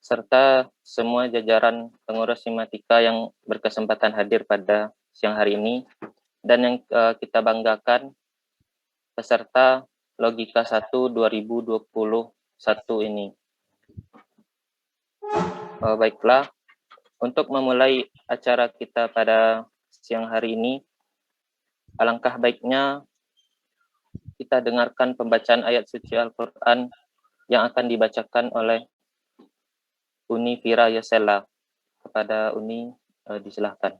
serta semua jajaran pengurus Simatika yang berkesempatan hadir pada siang hari ini. Dan yang kita banggakan, peserta Logika 1 2021 ini. Baiklah, untuk memulai acara kita pada siang hari ini, alangkah baiknya kita dengarkan pembacaan ayat suci Al-Quran yang akan dibacakan oleh Uni Fira Yosela. Kepada Uni, disilahkan.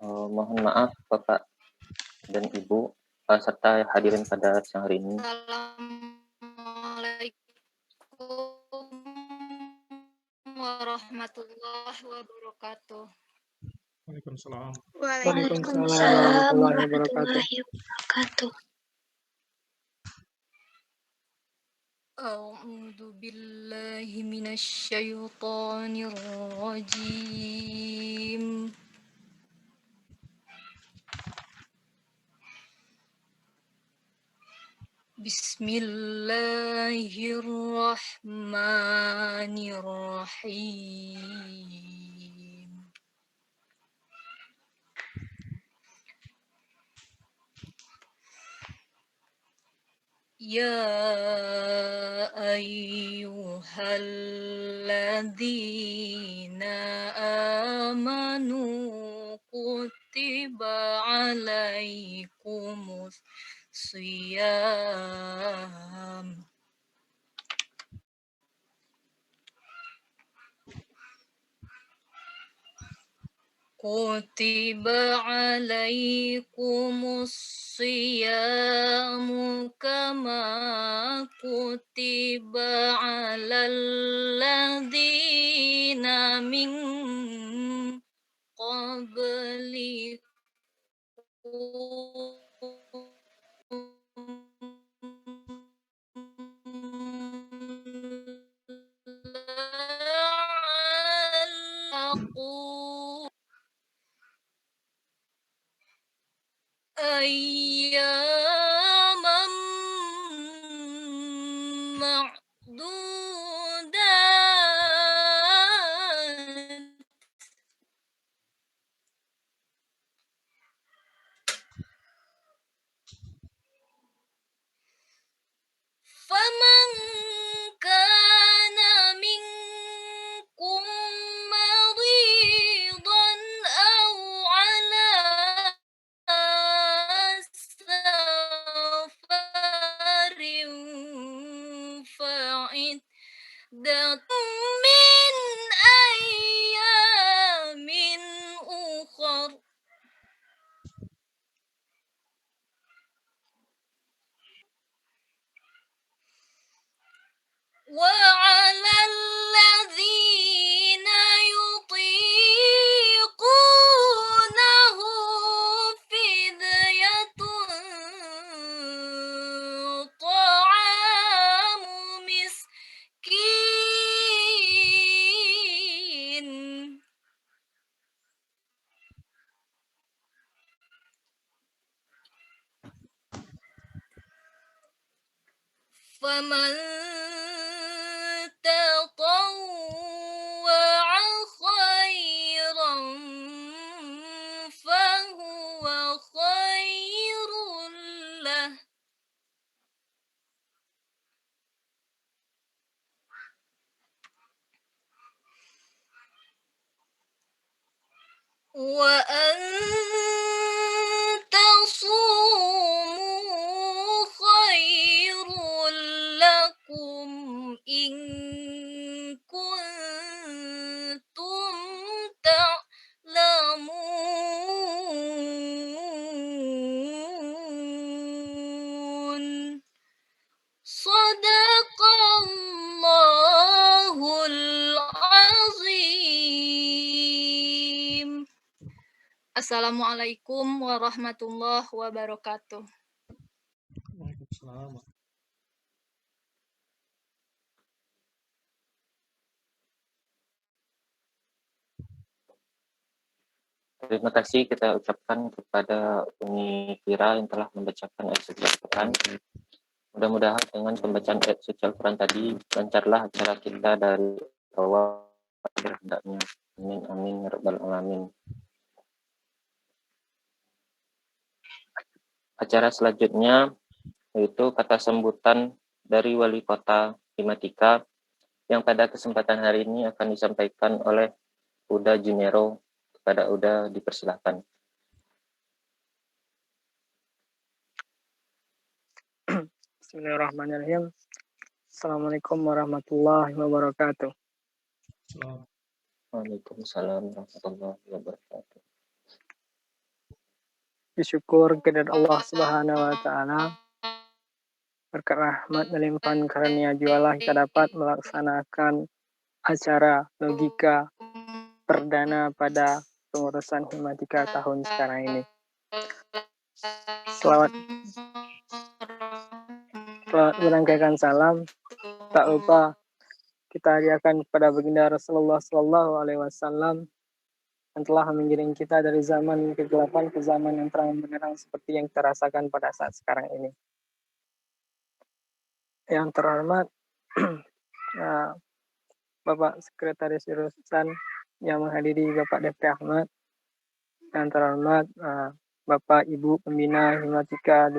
Mohon maaf Bapak dan Ibu serta hadirin pada siang hari ini. Assalamualaikum warahmatullahi wabarakatuh. Waalaikumsalam. Waalaikumsalam warahmatullahi wabarakatuh. A'udzu billahi minasy syaithanir rajim. Bismillahirrahmanirrahim. Ya ayyuhalladzina amanu kutiba alaikumus shiyam kutiba alaikumus siyamu kama kutiba alal ladzina min qablikum ayyaman ma'dudat faman kana minkum maridan aw ala safarin fa'iddatun min ayyamin ukhar وعلى الذين يطيقونه فدية طعام مسكين فمن وأن تصوموا خير لكم إن كنتم تعلمون صدق الله العظيم. Assalamualaikum warahmatullahi wabarakatuh. Waalaikumsalam. Terima kasih kita ucapkan kepada Umi Kira yang telah membacakan ayat suci Al-Quran. Mudah-mudahan dengan pembacaan ayat suci Al-Quran tadi lancarlah acara kita dari awal akhir hendaknya. Amin amin ya rabbal alamin. Acara selanjutnya yaitu kata sambutan dari Wali Kota Himatika yang pada kesempatan hari ini akan disampaikan oleh Uda Junero. Kepada Uda dipersilahkan. Bismillahirrahmanirrahim. Assalamualaikum warahmatullahi wabarakatuh. Salam. Waalaikumsalam warahmatullahi wabarakatuh. Bersyukur kepada Allah Subhanahu wa taala. Berkat rahmat dan limpahan karunia jualah kita dapat melaksanakan acara logika perdana pada pengurusan Himatika tahun sekarang ini. Selamat menyampaikan salam. Tak lupa kita hadiahkan kepada baginda Rasulullah Sallallahu Alaihi Wasallam yang telah mengiring kita dari zaman kegelapan ke zaman yang terang benderang seperti yang kita rasakan pada saat sekarang ini. Yang terhormat Bapak Sekretaris Jurusan yang menghadiri Bapak Depri Ahmad, yang terhormat Bapak Ibu Pembina Himatika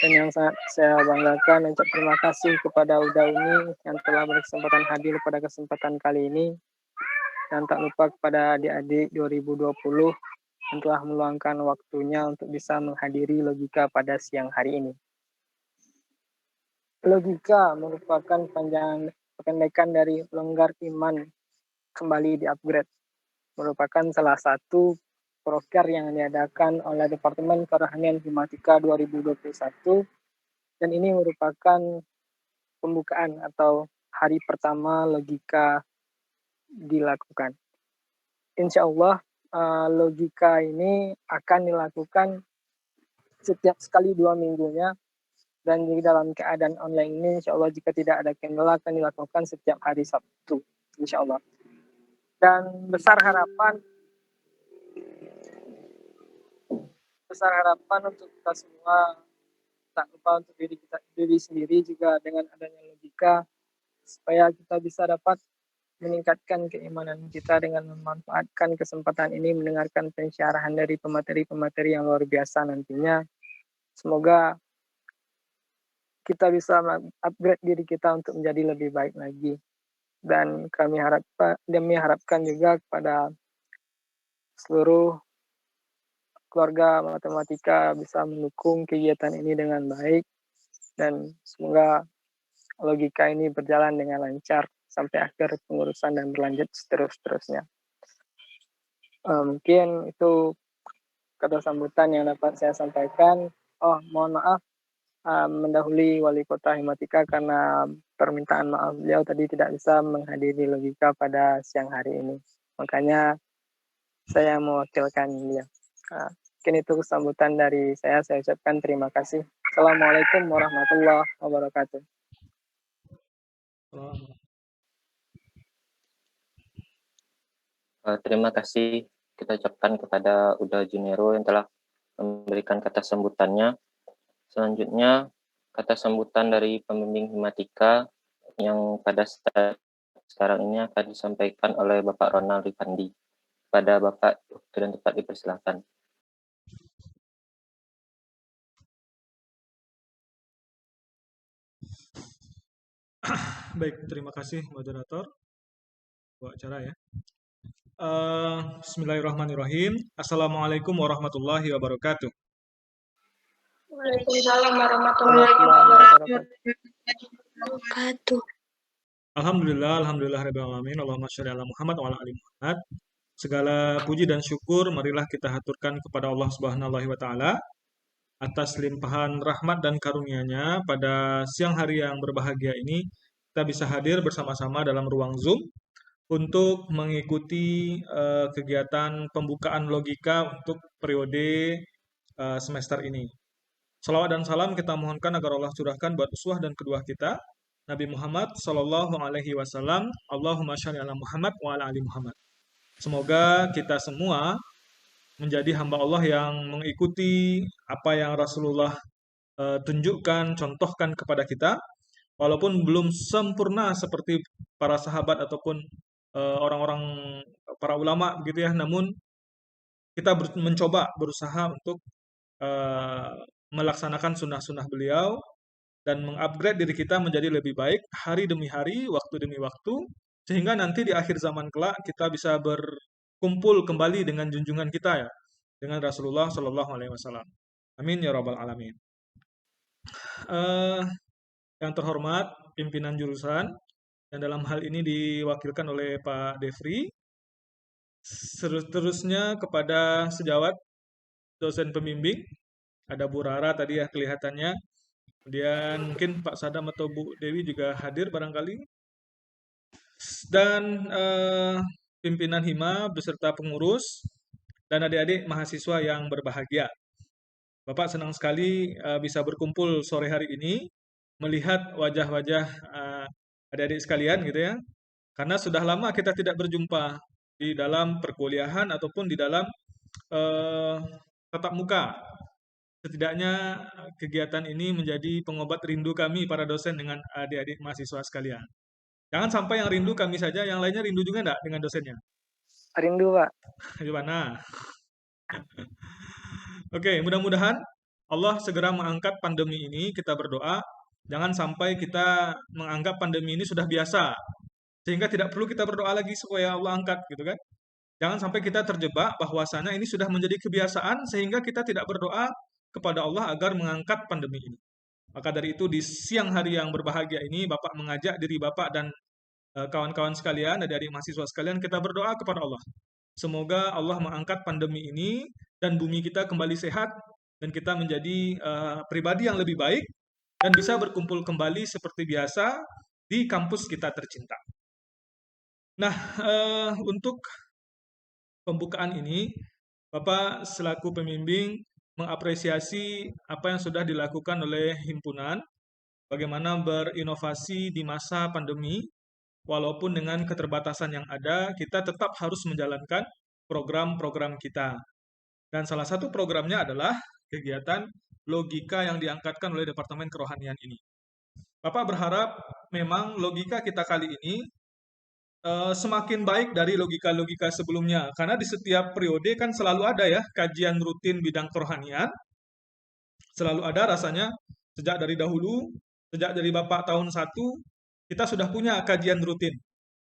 dan yang sangat saya banggakan ucap terima kasih kepada Uda Umi yang telah berkesempatan hadir pada kesempatan kali ini, dan tak lupa kepada adik-adik 2020 yang telah meluangkan waktunya untuk bisa menghadiri logika pada siang hari ini. Logika merupakan pendekan dari longgar iman kembali di-upgrade. Merupakan salah satu proker yang diadakan oleh Departemen Kerohanian Himatika 2021, dan ini merupakan pembukaan atau hari pertama logika dilakukan. Insya Allah logika ini akan dilakukan setiap sekali 2 minggunya, dan di dalam keadaan online ini insya Allah jika tidak ada kendala akan dilakukan setiap hari Sabtu insya Allah. Dan besar harapan untuk kita semua, tak lupa untuk diri sendiri juga dengan adanya logika, supaya kita bisa dapat meningkatkan keimanan kita dengan memanfaatkan kesempatan ini mendengarkan pensyarahan dari pemateri-pemateri yang luar biasa nantinya. Semoga kita bisa upgrade diri kita untuk menjadi lebih baik lagi. Dan kami harapkan juga kepada seluruh keluarga matematika bisa mendukung kegiatan ini dengan baik, dan semoga logika ini berjalan dengan lancar sampai akhir pengurusan dan berlanjut seterusnya. Mungkin itu kata sambutan yang dapat saya sampaikan. Mohon maaf mendahului Wali Kota Himatika karena permintaan maaf beliau tadi tidak bisa menghadiri logika pada siang hari ini. Makanya saya mewakilkan dia. Mungkin itu sambutan dari saya ucapkan terima kasih. Assalamualaikum warahmatullahi wabarakatuh. Terima kasih kita ucapkan kepada Uda Junero yang telah memberikan kata sambutannya. Selanjutnya, kata sambutan dari pembimbing Himatika yang pada saat sekarang ini akan disampaikan oleh Bapak Ronald Rifandi. Pada Bapak waktu dan tempat dipersilakan. Baik, terima kasih moderator buat acara ya. Bismillahirrahmanirrahim. Assalamualaikum warahmatullahi wabarakatuh. Waalaikumsalam warahmatullahi Waalaikumsalam wabarakatuh. Alhamdulillah rabbil alamin. Allahumma sholli ala Muhammad wa ala ali Muhammad. Segala puji dan syukur marilah kita haturkan kepada Allah Subhanahu wa taala atas limpahan rahmat dan karunia-Nya pada siang hari yang berbahagia ini. Kita bisa hadir bersama-sama dalam ruang Zoom untuk mengikuti kegiatan pembukaan logika untuk periode semester ini. Salawat dan salam kita mohonkan agar Allah curahkan buat uswah dan kedua kita, Nabi Muhammad Sallallahu Alaihi Wasallam. Allahumma sholli ala Muhammad wa ala ali Muhammad. Semoga kita semua menjadi hamba Allah yang mengikuti apa yang Rasulullah tunjukkan, contohkan kepada kita, walaupun belum sempurna seperti para sahabat ataupun orang-orang para ulama begitu ya, namun kita mencoba berusaha untuk melaksanakan sunnah-sunnah beliau dan mengupgrade diri kita menjadi lebih baik hari demi hari, waktu demi waktu, sehingga nanti di akhir zaman kelak kita bisa berkumpul kembali dengan junjungan kita ya, dengan Rasulullah Shallallahu Alaihi Wasallam. Amin ya rabbal alamin. Yang terhormat pimpinan jurusan, yang dalam hal ini diwakilkan oleh Pak Devri. Seterusnya kepada sejawat dosen pembimbing, ada Bu Rara tadi ya kelihatannya. Kemudian mungkin Pak Sadam atau Bu Dewi juga hadir barangkali. Dan pimpinan Hima beserta pengurus dan adik-adik mahasiswa yang berbahagia. Bapak senang sekali bisa berkumpul sore hari ini, melihat wajah-wajah adik-adik sekalian gitu ya. Karena sudah lama kita tidak berjumpa di dalam perkuliahan ataupun di dalam tatap muka. Setidaknya kegiatan ini menjadi pengobat rindu kami para dosen dengan adik-adik mahasiswa sekalian. Jangan sampai yang rindu kami saja, yang lainnya rindu juga enggak dengan dosennya? Rindu, Pak. Gimana? Oke, mudah-mudahan Allah segera mengangkat pandemi ini. Kita berdoa, jangan sampai kita menganggap pandemi ini sudah biasa, sehingga tidak perlu kita berdoa lagi supaya Allah angkat, gitu kan? Jangan sampai kita terjebak bahwasanya ini sudah menjadi kebiasaan, sehingga kita tidak berdoa kepada Allah agar mengangkat pandemi ini. Maka dari itu di siang hari yang berbahagia ini, Bapak mengajak diri Bapak dan kawan-kawan sekalian, adik-adik mahasiswa sekalian, kita berdoa kepada Allah. Semoga Allah mengangkat pandemi ini dan bumi kita kembali sehat dan kita menjadi pribadi yang lebih baik dan bisa berkumpul kembali seperti biasa di kampus kita tercinta. Nah, untuk pembukaan ini, Bapak selaku pembimbing mengapresiasi apa yang sudah dilakukan oleh himpunan, bagaimana berinovasi di masa pandemi, walaupun dengan keterbatasan yang ada, kita tetap harus menjalankan program-program kita. Dan salah satu programnya adalah kegiatan logika yang diangkatkan oleh Departemen Kerohanian ini. Bapak berharap memang logika kita kali ini semakin baik dari logika-logika sebelumnya. Karena di setiap periode kan selalu ada ya kajian rutin bidang kerohanian. Selalu ada rasanya sejak dari dahulu, sejak dari Bapak tahun 1, kita sudah punya kajian rutin.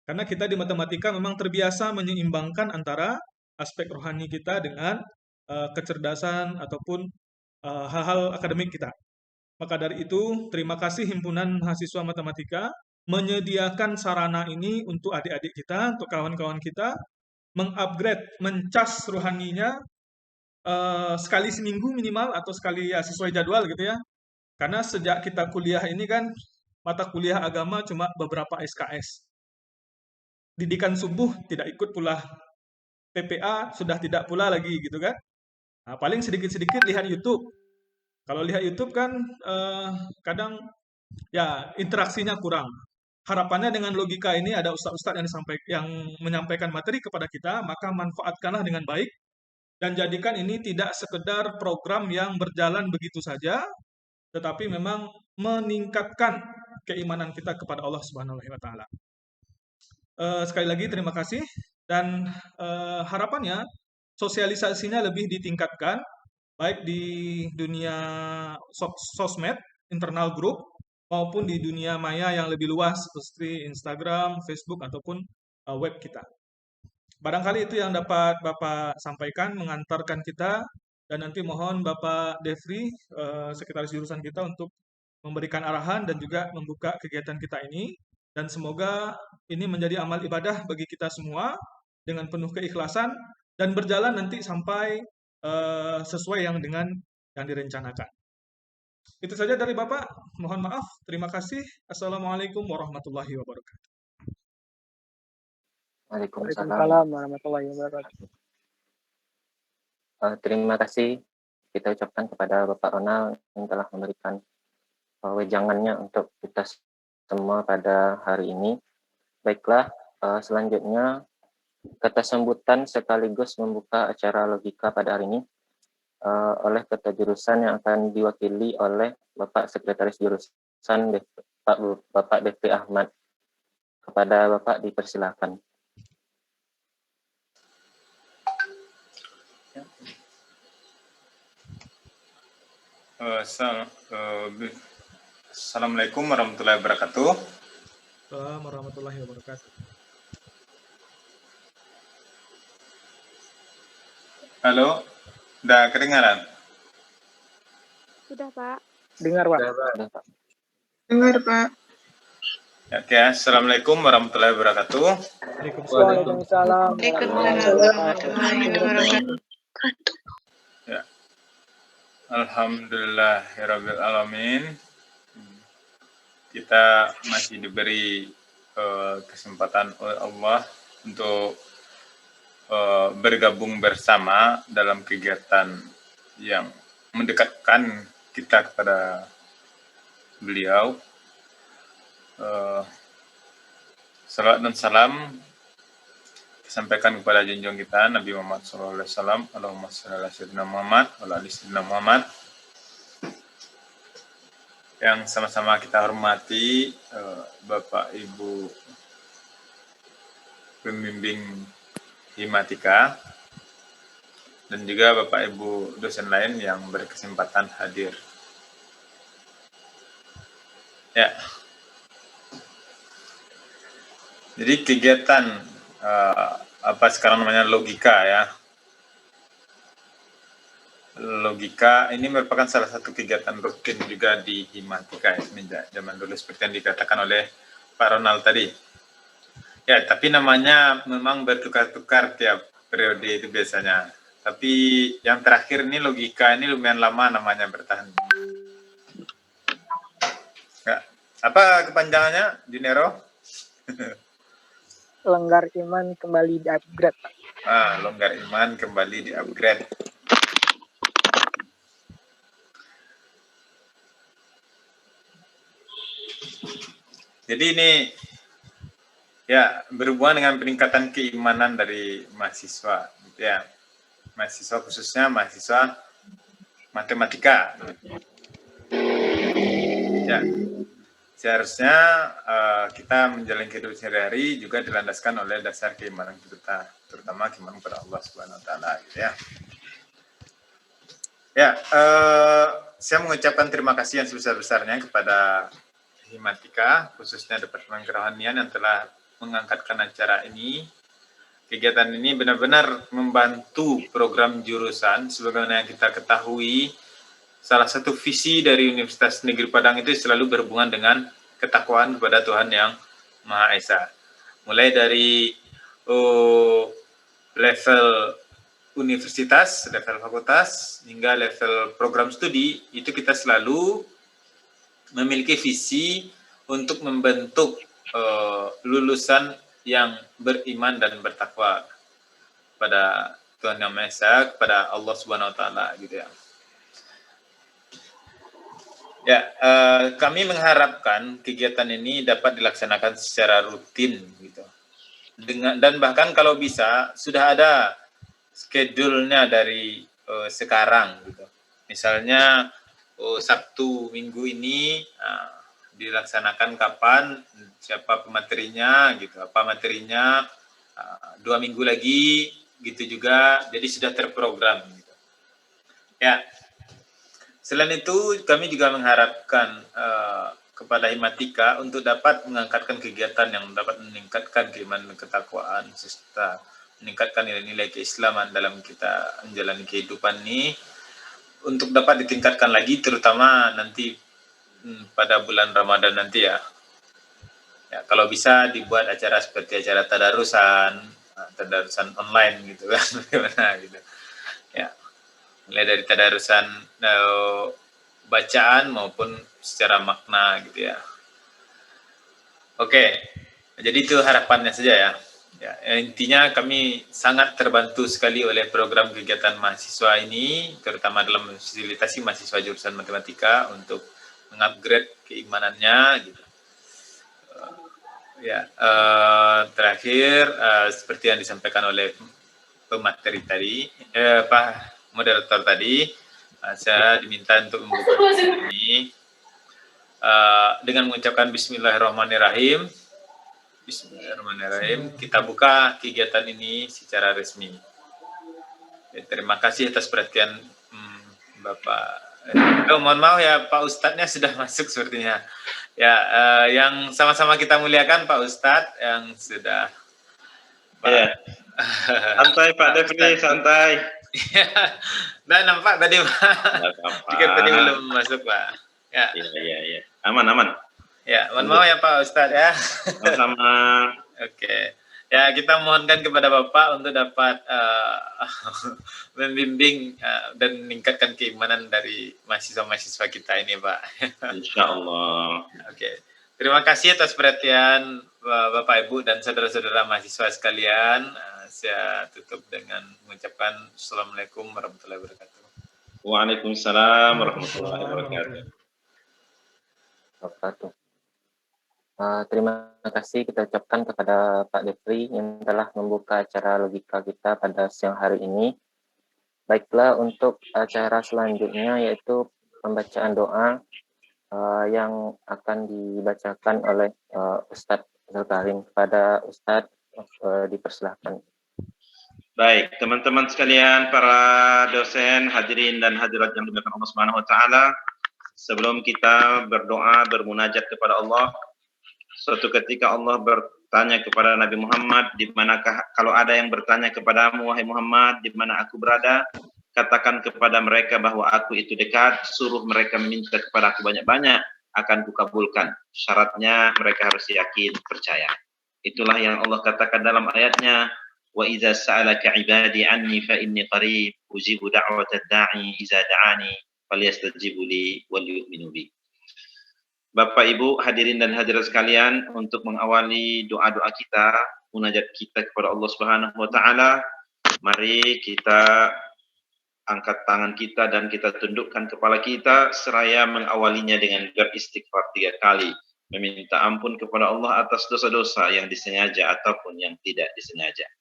Karena kita di matematika memang terbiasa menyeimbangkan antara aspek rohani kita dengan kecerdasan ataupun hal-hal akademik kita. Maka dari itu, terima kasih Himpunan Mahasiswa Matematika menyediakan sarana ini untuk adik-adik kita, untuk kawan-kawan kita, mengupgrade, mencas rohaninya sekali seminggu minimal atau sekali ya sesuai jadwal gitu ya. Karena sejak kita kuliah ini kan mata kuliah agama cuma beberapa SKS. Didikan subuh tidak ikut pula, PPA sudah tidak pula lagi gitu kan. Nah, paling sedikit-sedikit lihat YouTube. Kalau lihat YouTube kan kadang ya interaksinya kurang. Harapannya dengan logika ini ada ustadz-ustadz yang menyampaikan materi kepada kita, maka manfaatkanlah dengan baik dan jadikan ini tidak sekedar program yang berjalan begitu saja, tetapi memang meningkatkan keimanan kita kepada Allah Subhanahu wa taala. Sekali lagi terima kasih dan harapannya sosialisasinya lebih ditingkatkan baik di dunia sosmed, internal grup maupun di dunia maya yang lebih luas seperti Instagram, Facebook ataupun web kita. Barangkali itu yang dapat Bapak sampaikan, mengantarkan kita, dan nanti mohon Bapak Devri, sekretaris jurusan kita untuk memberikan arahan dan juga membuka kegiatan kita ini. Dan semoga ini menjadi amal ibadah bagi kita semua dengan penuh keikhlasan dan berjalan nanti sampai sesuai dengan yang direncanakan. Itu saja dari Bapak. Mohon maaf. Terima kasih. Assalamualaikum warahmatullahi wabarakatuh. Waalaikumsalam. Waalaikumsalam warahmatullahi wabarakatuh. Terima kasih kita ucapkan kepada Bapak Ronald yang telah memberikan wejangannya untuk kita semua pada hari ini. Baiklah, selanjutnya kata sambutan sekaligus membuka acara logika pada hari ini oleh ketua jurusan yang akan diwakili oleh Bapak Sekretaris Jurusan Bapak Devri Ahmad. Kepada Bapak dipersilakan. Assalamualaikum warahmatullahi wabarakatuh. Assalamualaikum warahmatullahi wabarakatuh. Halo, udah kedengaran? Sudah, Pak. Dengar, Pak. Sudah, Pak. Dengar, Pak. Ya, oke, Assalamualaikum warahmatullahi wabarakatuh. Waalaikumsalam warahmatullahi wabarakatuh. Ya. Alhamdulillahirabbil alamin. Kita masih diberi kesempatan oleh Allah untuk bergabung bersama dalam kegiatan yang mendekatkan kita kepada beliau. Salawat dan salam disampaikan kepada junjungan kita Nabi Muhammad SAW. Allahumma shalli ala sayyidina Muhammad wa ala ali sayyidina Muhammad. Yang sama-sama kita hormati Bapak Ibu pembimbing Himatika dan juga Bapak Ibu dosen lain yang berkesempatan hadir. Ya. Jadi kegiatan apa sekarang namanya logika ya. Logika ini merupakan salah satu kegiatan rutin juga di Himatika ya, semenjak zaman dulu seperti yang dikatakan oleh Pak Ronald tadi. Ya, tapi namanya memang bertukar-tukar tiap periode itu biasanya. Tapi yang terakhir ini logika ini lumayan lama namanya bertahan. Ya. Apa kepanjangannya, Junero? Longgar iman kembali di-upgrade. Longgar iman kembali di-upgrade. Jadi ini ya berhubungan dengan peningkatan keimanan dari mahasiswa, gitu ya. Mahasiswa khususnya mahasiswa matematika. Ya, seharusnya kita menjalani kehidupan sehari-hari juga dilandaskan oleh dasar keimanan kita, terutama keimanan kepada Allah Subhanahu Wa Taala, gitu ya. Ya, saya mengucapkan terima kasih yang sebesar-besarnya kepada Himatika, khususnya Departemen Kerohanian yang telah mengangkatkan acara ini. Kegiatan ini benar-benar membantu program jurusan. Sebagaimana yang kita ketahui, salah satu visi dari Universitas Negeri Padang itu selalu berhubungan dengan ketakwaan kepada Tuhan Yang Maha Esa. Mulai dari level universitas, level fakultas, hingga level program studi, itu kita selalu memiliki visi untuk membentuk lulusan yang beriman dan bertakwa pada Tuhan Yang Maha Esa, kepada Allah Subhanahu Wa Taala, gitu ya. Ya, kami mengharapkan kegiatan ini dapat dilaksanakan secara rutin, gitu. Dan bahkan kalau bisa sudah ada schedule-nya dari sekarang, gitu. Misalnya Sabtu Minggu ini dilaksanakan kapan, siapa pematerinya, gitu. Apa materinya, 2 minggu lagi, gitu juga. Jadi sudah terprogram, gitu. Ya. Selain itu, kami juga mengharapkan kepada Himatika untuk dapat mengangkatkan kegiatan yang dapat meningkatkan keimanan dan ketakwaan serta meningkatkan nilai-nilai keislaman dalam kita menjalani kehidupan ini untuk dapat ditingkatkan lagi, terutama nanti pada bulan Ramadan nanti ya. Ya, kalau bisa dibuat acara seperti acara tadarusan online gitu kan, bagaimana gitu. Ya, mulai dari tadarusan bacaan maupun secara makna gitu ya. Oke, jadi itu harapannya saja ya. Ya, intinya kami sangat terbantu sekali oleh program kegiatan mahasiswa ini, terutama dalam memfasilitasi mahasiswa jurusan matematika untuk mengupgrade keimanannya gitu. Terakhir seperti yang disampaikan oleh pemateri tadi, moderator tadi, saya diminta untuk membuka ini dengan mengucapkan Bismillahirrahmanirrahim. Bismillahirrahmanirrahim. Kita buka kegiatan ini secara resmi. Terima kasih atas perhatian Bapak. Mohon maaf ya Pak Ustadznya sudah masuk sepertinya. Ya, yang sama-sama kita muliakan Pak Ustadz yang sudah. Ya. Santai Pak Devri, santai. Nah, nampak tadi Pak. Jika tadi belum masuk Pak. Ya. Iya. Aman. Ya, mohon maaf ya Pak Ustadz ya. Sama. Oke. Ya, kita mohonkan kepada Bapak untuk dapat membimbing dan meningkatkan keimanan dari mahasiswa-mahasiswa kita ini, Pak. Insya Allah. Oke. Terima kasih atas perhatian Bapak, Ibu, dan saudara-saudara mahasiswa sekalian. Saya tutup dengan mengucapkan Assalamualaikum warahmatullahi wabarakatuh. Waalaikumsalam warahmatullahi wabarakatuh. Terima kasih kita ucapkan kepada Pak Devri yang telah membuka acara logika kita pada siang hari ini. Baiklah, untuk acara selanjutnya yaitu pembacaan doa yang akan dibacakan oleh Ustadz Zulkarim. Kepada Ustadz dipersilahkan. Baik, teman-teman sekalian, para dosen, hadirin dan hadirat yang dimuliakan Allah Subhanahu wa taala. Sebelum kita berdoa, bermunajat kepada Allah, suatu ketika Allah bertanya kepada Nabi Muhammad, di manakah, kalau ada yang bertanya kepadamu, wahai Muhammad, di mana aku berada, katakan kepada mereka bahwa aku itu dekat, suruh mereka meminta kepada aku banyak-banyak, akan kukabulkan. Syaratnya mereka harus yakin, percaya. Itulah yang Allah katakan dalam ayatnya, wa idza sa'alaka 'ibadi 'anni fa inni qarib ujibu da'watad da'i idza da'ani falyastajibu li wal yu'minu bi. Bapak, Ibu, hadirin dan hadirat sekalian, untuk mengawali doa-doa kita, munajat kita kepada Allah Subhanahu wa taala, mari kita angkat tangan kita dan kita tundukkan kepala kita seraya mengawalinya dengan beristighfar 3 kali, meminta ampun kepada Allah atas dosa-dosa yang disengaja ataupun yang tidak disengaja.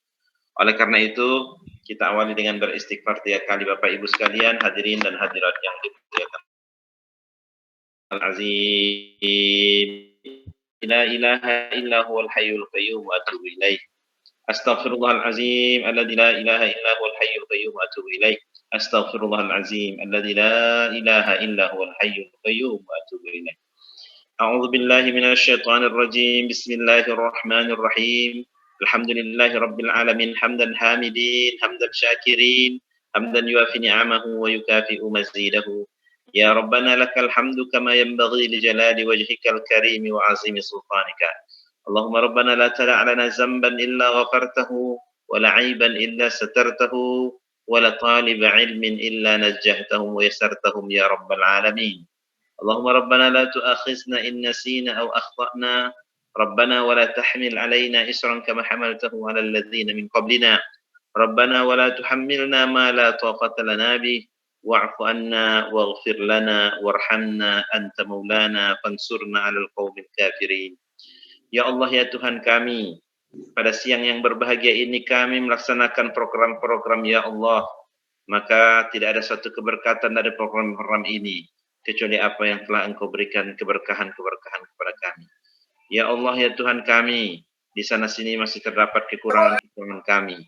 Oleh karena itu, kita awali dengan beristighfar 3 kali, Bapak Ibu sekalian, hadirin dan hadirat yang dimuliakan Al-Azim, la ilaha illa huwal hayyul qayyum wa atubu ilaih. Astaghfirullahal azim alladzi la ilaha illa huwal hayyul qayyum wa atubu ilaih. Astaghfirullahal azim alladzi la ilaha illa huwal hayyul qayyum wa atubu ilaih. A'udzu billahi minasy syaithanir rajim. Bismillahirrahmanirrahim. Alhamdulillahi rabbil alamin, hamdan hamidin, hamdan syakirin, hamdan yuafi ni'amahu wa yukafi'u mazidahu. Ya Rabbana lakal hamdu kama yanbaghi li jalali wajhikal karim wa azimi sultanika. Allahumma Rabbana la tada' lana zamban illa ghafartahu wa la 'aiban illa satartahu wa la taliba 'ilmin illa najjahtahum wa yassartahum ya rabbal alamin. Allahumma Rabbana la tu'akhizna in nasina aw akhta'na. Rabbana wa la tahmil 'alaina isran kama hamaltahu 'alal ladzina min qablina. Rabbana wa la tuhammilna ma la taqata lana bih. Wa'fu anna waghfir lana warhamna anta maulana fansurna 'alal qaumil kafirin. Ya Allah, ya Tuhan kami, pada siang yang berbahagia ini kami melaksanakan program-program ya Allah, maka tidak ada satu keberkatan dari program-program ini kecuali apa yang telah Engkau berikan keberkahan-keberkahan kepada kami. Ya Allah, ya Tuhan kami, di sana sini masih terdapat kekurangan-kekurangan kami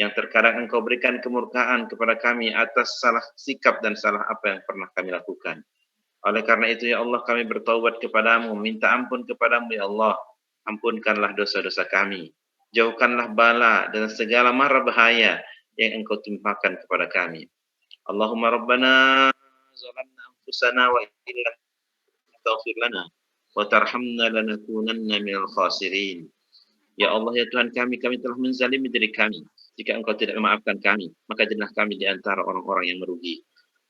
yang terkadang Engkau berikan kemurkaan kepada kami atas salah sikap dan salah apa yang pernah kami lakukan. Oleh karena itu ya Allah, kami bertaubat kepadamu, minta ampun kepadamu ya Allah. Ampunkanlah dosa-dosa kami. Jauhkanlah bala dan segala mara bahaya yang Engkau timpakan kepada kami. Allahumma rabbana zalamna anfusana wa illam taghfir lana wa tarhamna lanakunanna minal khasirin. Ya Allah, ya Tuhan kami telah menzalimi diri kami. Jika Engkau tidak memaafkan kami, maka jadilah kami di antara orang-orang yang merugi.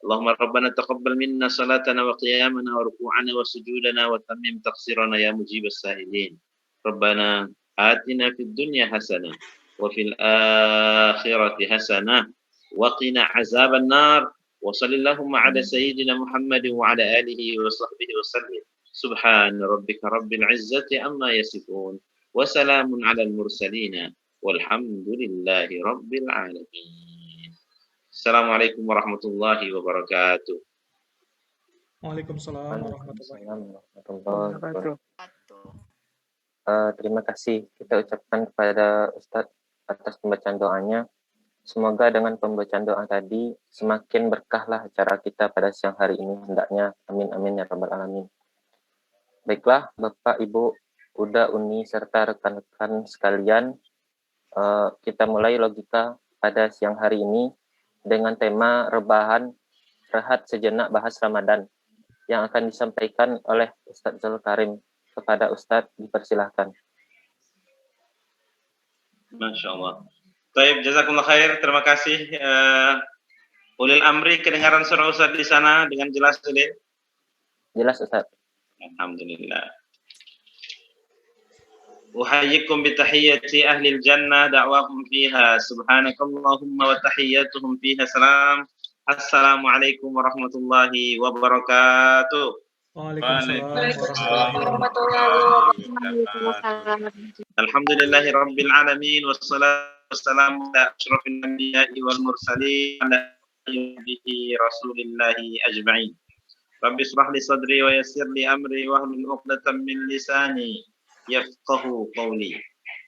Allahumma rabbana taqabbal minna salatana wa qiyamana wa ruku'ana wa sujudana wa tammim taqsirana ya mujibas sa'ilin. Rabbana atina fid dunya hasanah wa fil akhirati hasanah wa qina azaban nar wa sallallahu ala sayyidina Muhammadin wa ala alihi wa sahbihi wa sallim. Subhana rabbika rabbil izzati amma yasifun wa salamun ala al-mursalin walhamdulillahi rabbil alamin. Assalamualaikum warahmatullahi wabarakatuh. Waalaikumsalam warahmatullahi Waalaikumsalam warahmatullahi Wabarakatuh. wabarakatuh. Terima kasih kita ucapkan kepada Ustadz atas pembacaan doanya. Semoga dengan pembacaan doa tadi semakin berkahlah acara kita pada siang hari ini hendaknya. Amin amin ya rabbal alamin. Baiklah Bapak, Ibu, Uda, Uni serta rekan-rekan sekalian, kita mulai logika pada siang hari ini dengan tema rebahan rehat sejenak bahas Ramadan yang akan disampaikan oleh Ustadz Zulkarim. Kepada Ustadz dipersilahkan. Masya Allah. Baik, jazakumullah khair. Terima kasih. Ulil Amri, kedengaran suara Ustadz di sana dengan jelas, Ulil? Jelas Ustadz. Alhamdulillah. Uhayyikum bitahiyyati ahlil jannah da'wakum fiha subhanakallahumma wa tahiyyatuhum fiha salam. Assalamualaikum warahmatullahi wabarakatuh. Waalaikumsalam warahmatullahi wabarakatuh. Alhamdulillahi rabbil alamin wassalatu wassalamu ala asyrafil anbiya'i wal mursalin ala alihi rasulillahi ajma'in. Rabbi shrah li sadri wa yassir li amri wa hlul 'uqdatam min lisani yafqahu qawli.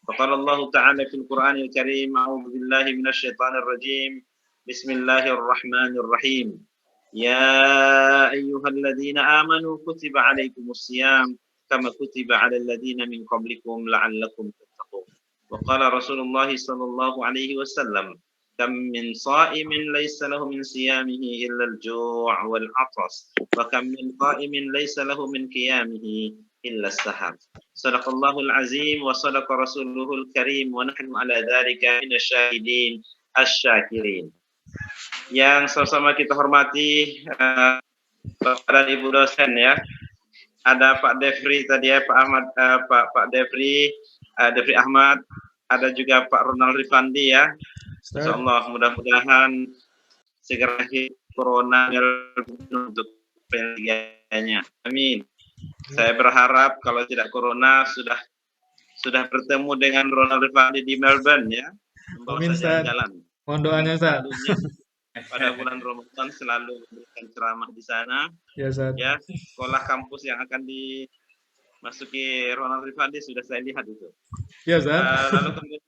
Faqala Allah ta'ala fil Qur'anil Karim, a'udzu billahi minasy syaithanir rajim. Bismillahirrahmanirrahim. Ya ayyuhalladzina amanu kutiba 'alaikumus shiyam kama kutiba 'alal ladzina min qablikum la'allakum tattaqun. Wa qala Rasulullah sallallahu alaihi wasallam, kam min sha'imin laysa lahu min siyamihi illa al-ju' wal 'atas wa kam min qa'imin laysa lahu min qiyamihi illa as-sahar. Sadaqallahul azim wa sadaqa rasuluhul karim wa nahnu ala dzalika minasyahidin asy-syakirin. Yang sama-sama kita hormati Bapak dan Ibu dosen ya. Ada Pak Devri tadi ya, Pak Ahmad, Pak Devri Ahmad, ada juga Pak Ronald Rifandi ya. Insyaallah mudah-mudahan segera corona untuk pentingnya. Amin. Saya berharap kalau tidak corona sudah bertemu dengan Ronald Rifandi di Melbourne ya. Amin Ustaz. Mohon doanya Ustaz. Pada bulan Ramadan selalu memberikan ceramah di sana. Ya Ustaz. Ya, sekolah kampus yang akan dimasuki Ronald Rifandi sudah saya lihat itu. Ya Ustaz. Lalu kemudian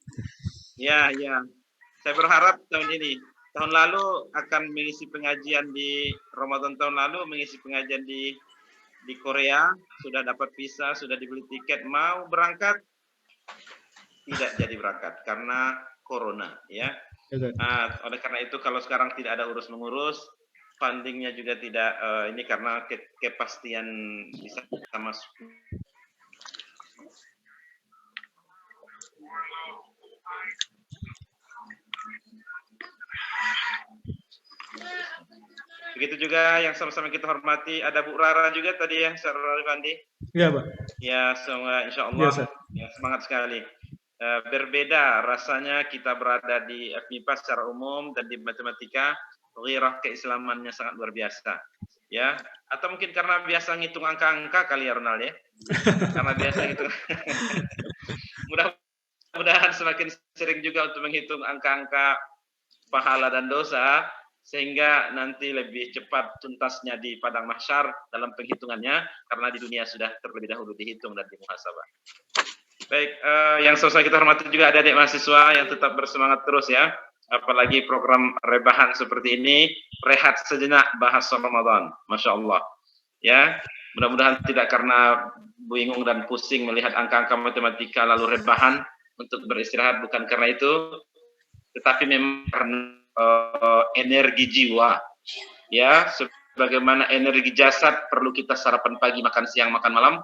ya. Saya berharap tahun lalu akan mengisi pengajian di Ramadan tahun lalu, mengisi pengajian di Korea, sudah dapat visa, sudah dibeli tiket, mau berangkat tidak jadi berangkat karena corona ya. Oleh karena itu kalau sekarang tidak ada urus-mengurus, fundingnya juga tidak ini karena kepastian bisa masuk. Begitu juga yang sama-sama kita hormati, ada Bu Rara juga tadi ya, Sarah Rifandi. Iya, Pak. Ya, semoga insya Allah ya, semangat sekali. Berbeda rasanya kita berada di FMIPA secara umum dan di matematika, ghirah keislamannya sangat luar biasa. Ya, atau mungkin karena biasa ngitung angka-angka kali ya Ronald ya. Karena biasa gitu. Mudah-mudahan semakin sering juga untuk menghitung angka-angka pahala dan dosa, sehingga nanti lebih cepat tuntasnya di padang mahsyar dalam penghitungannya, karena di dunia sudah terlebih dahulu dihitung dan dimuhasabah. Baik, yang selesai kita hormati juga ada adik mahasiswa yang tetap bersemangat terus ya, apalagi program rebahan seperti ini, rehat sejenak bahas Ramadan, Masya Allah. Ya, mudah-mudahan tidak karena bingung dan pusing melihat angka-angka matematika lalu rebahan untuk beristirahat bukan karena itu, tetapi memang karena energi jiwa. Ya, sebagaimana energi jasad perlu kita sarapan pagi, makan siang, makan malam,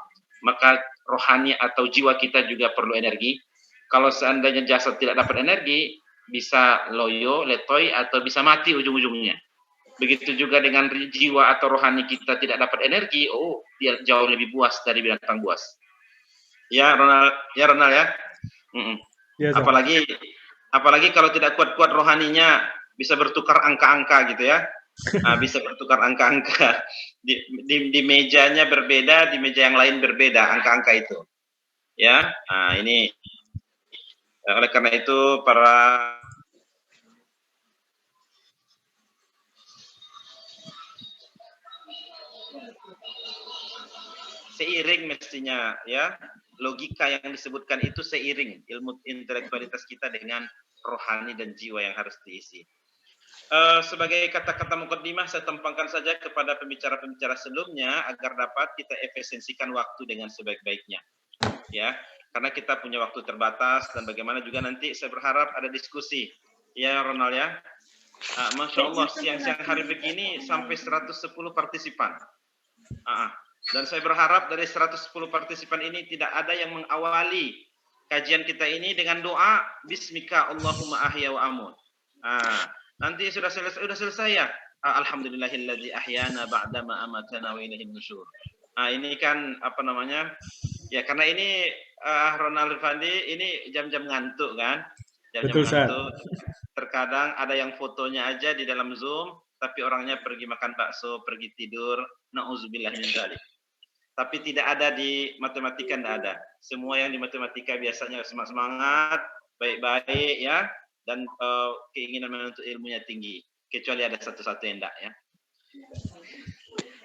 maka rohani atau jiwa kita juga perlu energi. Kalau seandainya jasad tidak dapat energi, bisa loyo, letoy, atau bisa mati ujung-ujungnya. Begitu juga dengan jiwa atau rohani kita tidak dapat energi, dia jauh lebih buas dari binatang buas. Ya, Ronald ya. Ya, Apalagi kalau tidak kuat-kuat rohaninya, bisa bertukar angka-angka gitu ya. Bisa bertukar angka-angka. Di mejanya berbeda, di meja yang lain berbeda angka-angka itu. Ya, ini oleh karena itu para seiring mestinya ya, logika yang disebutkan itu seiring ilmu intelektualitas kita dengan rohani dan jiwa yang harus diisi. Sebagai kata-kata mukaddimah saya tempangkan saja kepada pembicara-pembicara sebelumnya agar dapat kita efisiensikan waktu dengan sebaik-baiknya. Ya, karena kita punya waktu terbatas dan bagaimana juga nanti saya berharap ada diskusi. Ya, Ronald ya. Masya Allah, siang-siang hari begini sampai 110 partisipan. Dan saya berharap dari 110 partisipan ini tidak ada yang mengawali kajian kita ini dengan doa Bismika Allahumma ahya wa amut. Nanti sudah selesai ya. Alhamdulillahilladzi ahyana ba'dama amatana wa ilaihin nusyur. Ini kan apa namanya? Ya karena ini Ronald Fandi ini jam-jam ngantuk kan? Jam-jam ngantuk. Terkadang ada yang fotonya aja di dalam Zoom tapi orangnya pergi makan bakso, pergi tidur. Nauzubillah min dzalik. Tapi tidak ada di matematika, tidak ada. Semua yang di matematika biasanya semangat, baik-baik ya, dan keinginan menuntut ilmunya tinggi. Kecuali ada satu-satu yang tidak ya.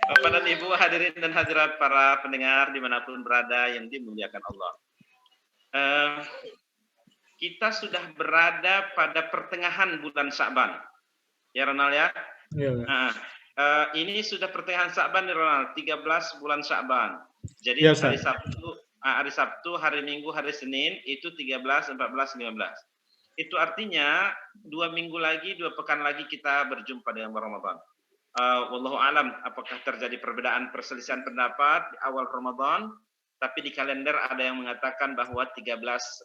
Bapak dan Ibu hadirin dan hadirat para pendengar dimanapun berada yang dimuliakan Allah. Kita sudah berada pada pertengahan bulan Sya'ban. Ya Ronald ya? Ya. Ini sudah pertengahan Sya'ban nih Ronald, 13 bulan Sya'ban. Jadi ya, hari Sabtu, hari Minggu, hari Senin itu 13, 14, 15. Itu artinya 2 minggu lagi, 2 pekan lagi kita berjumpa dengan Ramadan. Wallahu alam apakah terjadi perbedaan perselisihan pendapat di awal Ramadan, tapi di kalender ada yang mengatakan bahwa 13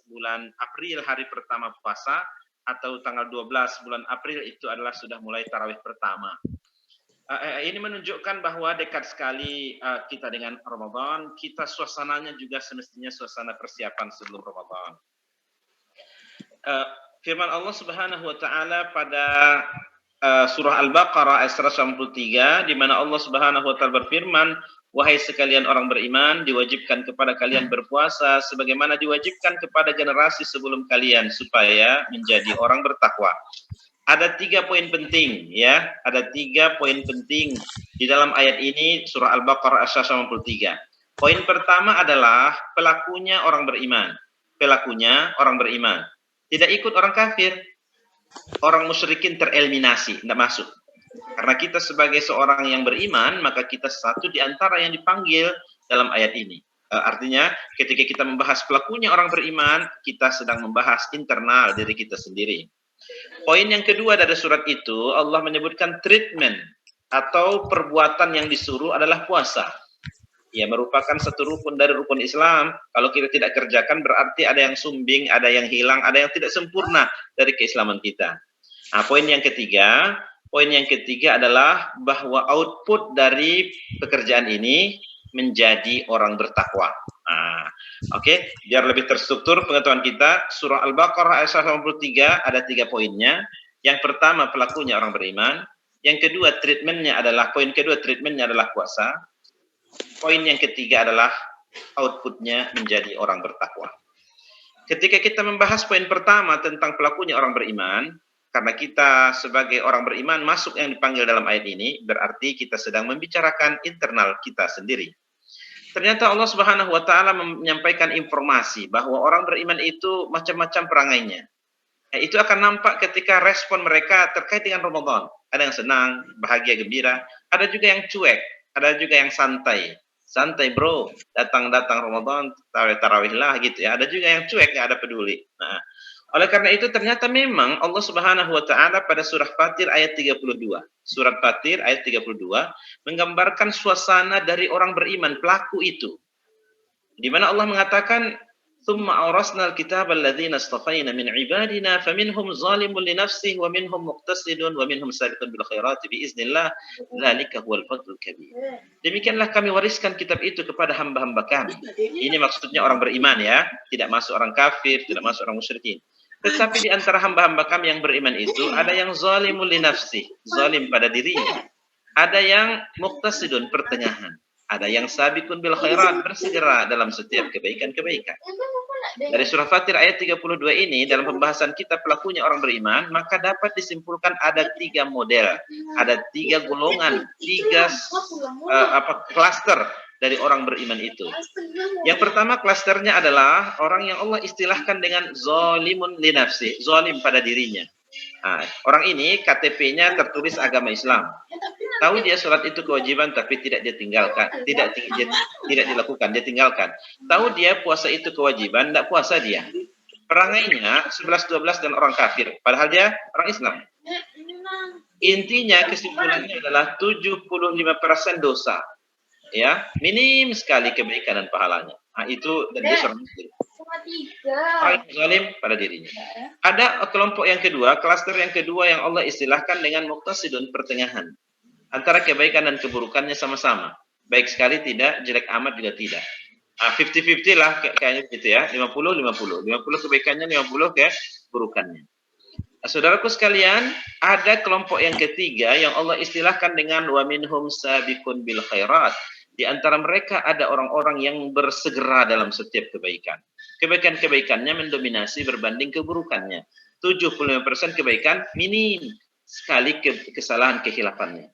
bulan April hari pertama puasa atau tanggal 12 bulan April itu adalah sudah mulai tarawih pertama. Ini menunjukkan bahwa dekat sekali kita dengan Ramadan, kita suasananya juga semestinya suasana persiapan sebelum Ramadan. Firman Allah Subhanahu wa taala pada surah Al-Baqarah ayat 193 di mana Allah Subhanahu wa taala berfirman, "Wahai sekalian orang beriman, diwajibkan kepada kalian berpuasa sebagaimana diwajibkan kepada generasi sebelum kalian supaya menjadi orang bertakwa." Ada 3 poin penting ya, ada 3 poin penting di dalam ayat ini surah Al-Baqarah ayat 193. Poin pertama adalah pelakunya orang beriman. Pelakunya orang beriman. Tidak ikut orang kafir. Orang musyrikin tereliminasi, tidak masuk. Karena kita sebagai seorang yang beriman, maka kita satu di antara yang dipanggil dalam ayat ini. Artinya ketika kita membahas pelakunya orang beriman, kita sedang membahas internal diri kita sendiri. Poin yang kedua dari surat itu, Allah menyebutkan treatment atau perbuatan yang disuruh adalah puasa. Ya, merupakan satu rukun dari rukun Islam. Kalau kita tidak kerjakan berarti ada yang sumbing, ada yang hilang, ada yang tidak sempurna dari keislaman kita. Nah, poin yang ketiga adalah bahwa output dari pekerjaan ini menjadi orang bertakwa. Oke, biar lebih terstruktur pengetahuan kita, surah Al-Baqarah ayat 183 ada 3 poinnya. Yang pertama pelakunya orang beriman, yang kedua treatmentnya adalah puasa. Poin yang ketiga adalah outputnya menjadi orang bertakwa. Ketika kita membahas poin pertama tentang pelakunya orang beriman, karena kita sebagai orang beriman masuk yang dipanggil dalam ayat ini, berarti kita sedang membicarakan internal kita sendiri. Ternyata Allah Subhanahu wa taala menyampaikan informasi bahwa orang beriman itu macam-macam perangainya. Itu akan nampak ketika respon mereka terkait dengan Ramadan. Ada yang senang, bahagia, gembira, ada juga yang cuek, ada juga yang santai. santai bro, datang Ramadan, tarawih lah gitu ya. Ada juga yang cuek, nggak ada peduli. Nah, oleh karena itu ternyata memang Allah Subhanahu wa taala pada surah Fatir ayat 32. Surat Fatir ayat 32 menggambarkan suasana dari orang beriman, pelaku itu. Di mana Allah mengatakan ثم أورثنا الكتاب الذين اصطفينا من عبادنا فمنهم ظالم لنفسه ومنهم مقتصد ومنهم سابق بالخيرات بإذن الله ذلك هو الفضل الكبير. Demikianlah kami wariskan kitab itu kepada hamba-hamba kami. Ini maksudnya orang beriman ya, tidak masuk orang kafir, tidak masuk orang musyrikin. Tetapi di antara hamba-hamba kami yang beriman itu ada yang zalimul li nafsi, zalim pada dirinya. Ada yang muqtasidun, pertengahan. Ada yang sabiqun bil khairat, bersegera dalam setiap kebaikan-kebaikan. Dari surah Fatir ayat 32 ini, dalam pembahasan kita pelakunya orang beriman, maka dapat disimpulkan ada 3 model, ada 3 golongan, 3 klaster dari orang beriman itu. Yang pertama klasternya adalah orang yang Allah istilahkan dengan zalimun li nafsi, zalim pada dirinya. Nah, orang ini KTP-nya tertulis agama Islam. Tahu dia sholat itu kewajiban tapi tidak dia tinggalkan, tidak dilakukan, dia tinggalkan. Tahu dia puasa itu kewajiban, tidak puasa dia. Perangainya 11-12 dan orang kafir, padahal dia orang Islam. Intinya kesimpulannya adalah 75% dosa. Ya, minim sekali kebaikan dan pahalanya. Nah, itu dan dia seorang muslim. Orang zalim pada dirinya. Ada kelompok yang kedua, klaster yang kedua yang Allah istilahkan dengan muqtasidun, pertengahan. Antara kebaikan dan keburukannya sama-sama. Baik sekali tidak, jelek amat juga tidak. 50-50 lah kayaknya gitu ya. 50-50. 50 kebaikannya, 50 keburukannya. Saudaraku sekalian, ada kelompok yang ketiga yang Allah istilahkan dengan wa minhum sabiqun bil khairat. Di antara mereka ada orang-orang yang bersegera dalam setiap kebaikan. Kebaikan-kebaikannya mendominasi berbanding keburukannya. 75% kebaikan, minim sekali kesalahan kehilafannya.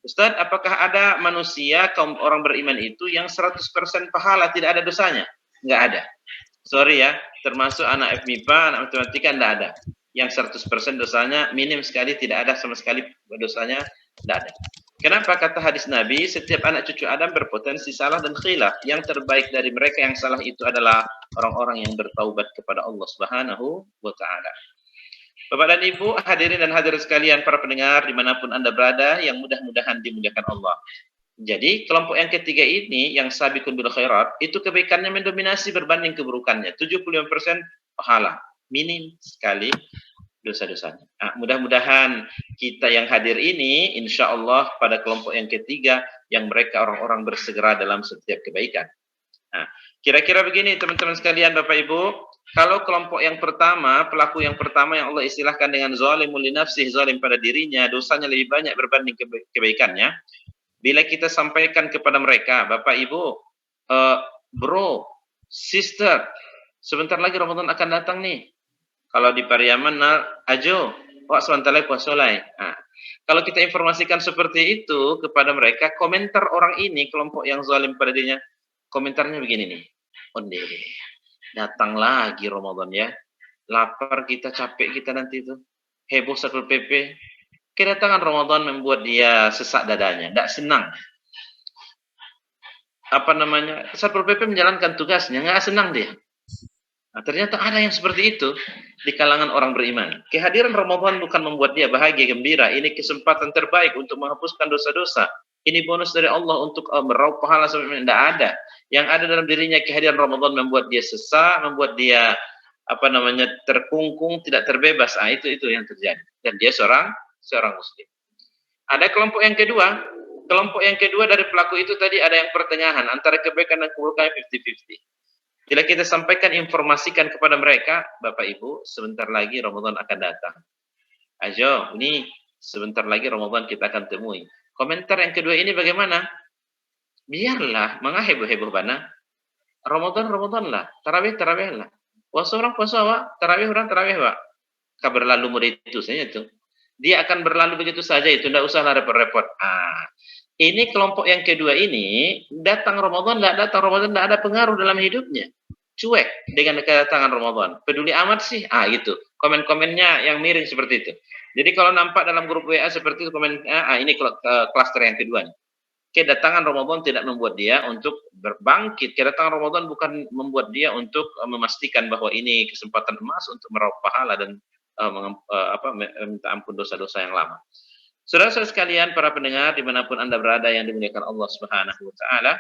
Ustaz, apakah ada manusia kaum orang beriman itu yang 100% pahala tidak ada dosanya? Enggak ada. Sorry ya, termasuk anak FMIPA, anak matematika enggak ada. Yang 100% dosanya minim sekali, tidak ada sama sekali dosanya, enggak ada. Kenapa? Kata hadis Nabi, setiap anak cucu Adam berpotensi salah dan khilaf. Yang terbaik dari mereka yang salah itu adalah orang-orang yang bertaubat kepada Allah Subhanahu wa taala. Bapak dan Ibu, hadirin dan hadirat sekalian, para pendengar dimanapun Anda berada, yang mudah-mudahan dimuliakan Allah. Jadi, kelompok yang ketiga ini, yang sabiqun bil khairat, itu kebaikannya mendominasi berbanding keburukannya. 75% pahala, minim sekali dosa-dosanya. Nah, mudah-mudahan kita yang hadir ini, insya Allah pada kelompok yang ketiga, yang mereka orang-orang bersegera dalam setiap kebaikan. Nah, kira-kira begini teman-teman sekalian, Bapak Ibu, kalau kelompok yang pertama, pelaku yang pertama yang Allah istilahkan dengan zalimul li nafsih, zalim pada dirinya, dosanya lebih banyak berbanding kebaikannya. Bila kita sampaikan kepada mereka, Bapak Ibu, bro, sister, sebentar lagi Ramadan akan datang nih. Kalau di Pariaman, ajo, wak sebentar lagi puasa lai. Nah, kalau kita informasikan seperti itu kepada mereka, komentar orang ini, kelompok yang zalim pada dirinya, komentarnya begini nih, onde, datang lagi Ramadan ya, lapar kita, capek kita nanti itu, heboh Satpol PP, kedatangan Ramadan membuat dia sesak dadanya, tidak senang. Satpol PP menjalankan tugasnya, nggak senang dia. Nah, ternyata ada yang seperti itu di kalangan orang beriman. Kehadiran Ramadan bukan membuat dia bahagia, gembira. Ini kesempatan terbaik untuk menghapuskan dosa-dosa. Ini bonus dari Allah untuk meraup pahala sampai tidak ada. Yang ada dalam dirinya kehadiran Ramadan membuat dia sesak, membuat dia terkungkung, tidak terbebas. Ah, itu yang terjadi. Dan dia seorang muslim. Ada kelompok yang kedua. Kelompok yang kedua dari pelaku itu tadi ada yang pertengahan antara kebaikan dan keburukan 50-50. Bila kita sampaikan, informasikan kepada mereka, Bapak Ibu, sebentar lagi Ramadan akan datang. Ajo, ini sebentar lagi Ramadan kita akan temui. Komentar yang kedua ini bagaimana? Biarlah, mengaheboh-heboh bana. Ramadan lah, tarawih lah. Puasa orang puasa wak, tarawih orang tarawih wak. Kabar lalu murid itu saja itu. Dia akan berlalu begitu saja itu, tidak usahlah repot-repot. Ini kelompok yang kedua ini, datang Ramadan, tidak ada pengaruh dalam hidupnya. Cuek dengan kedatangan Ramadan. Peduli amat sih, gitu. Komen-komennya yang miring seperti itu. Jadi kalau nampak dalam grup WA seperti itu, komen, ini klaster yang kedua nih. kedatangan Ramadan tidak membuat dia untuk berbangkit. Kedatangan Ramadan bukan membuat dia untuk memastikan bahwa ini kesempatan emas untuk meraup pahala dan minta ampun dosa-dosa yang lama. Saudara-saudara sekalian, para pendengar dimanapun Anda berada yang dimuliakan Allah Subhanahu wa taala,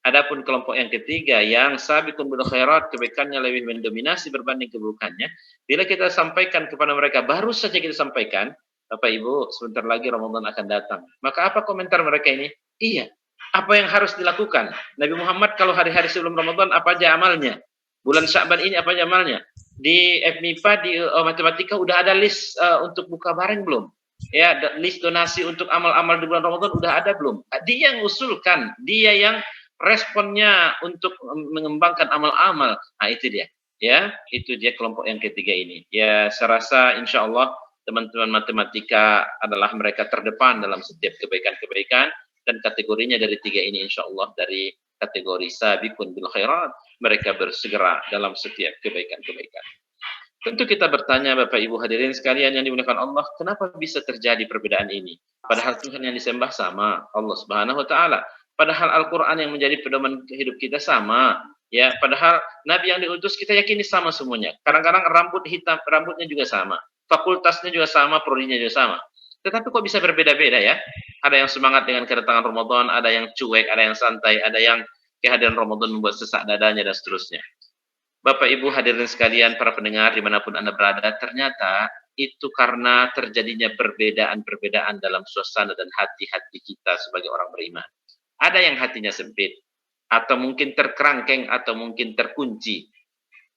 adapun kelompok yang ketiga yang sabiqun bil khairat, kebaikannya lebih mendominasi berbanding keburukannya, bila kita sampaikan kepada mereka, baru saja kita sampaikan, Bapak Ibu, sebentar lagi Ramadan akan datang. Maka apa komentar mereka ini? Iya, apa yang harus dilakukan? Nabi Muhammad kalau hari-hari sebelum Ramadan apa aja amalnya? Bulan Sya'ban ini apa aja amalnya? Di FMIPA, di matematika udah ada list untuk buka bareng belum? Ya, list donasi untuk amal-amal di bulan Ramadan udah ada belum? Dia yang usulkan, dia yang responnya untuk mengembangkan amal-amal. Nah, itu dia. Ya, itu dia kelompok yang ketiga ini. Ya, saya rasa insya Allah teman-teman matematika adalah mereka terdepan dalam setiap kebaikan-kebaikan, dan kategorinya dari tiga ini insya Allah dari kategori sabiqun bil khairat, mereka bersegera dalam setiap kebaikan-kebaikan. Tentu kita bertanya Bapak Ibu hadirin sekalian yang dimuliakan Allah, kenapa bisa terjadi perbedaan ini? Padahal Tuhan yang disembah sama, Allah Subhanahu wa taala. Padahal Al-Qur'an yang menjadi pedoman hidup kita sama. Ya, padahal Nabi yang diutus kita yakini sama semuanya. Kadang-kadang rambut hitam, rambutnya juga sama. Fakultasnya juga sama, prodinya juga sama. Tetapi kok bisa berbeda-beda ya? Ada yang semangat dengan kedatangan Ramadan, ada yang cuek, ada yang santai, ada yang kehadiran Ramadan membuat sesak dadanya dan seterusnya. Bapak Ibu hadirin sekalian, para pendengar dimanapun Anda berada, ternyata itu karena terjadinya perbedaan-perbedaan dalam suasana dan hati-hati kita sebagai orang beriman. Ada yang hatinya sempit, atau mungkin terkerangkeng, atau mungkin terkunci.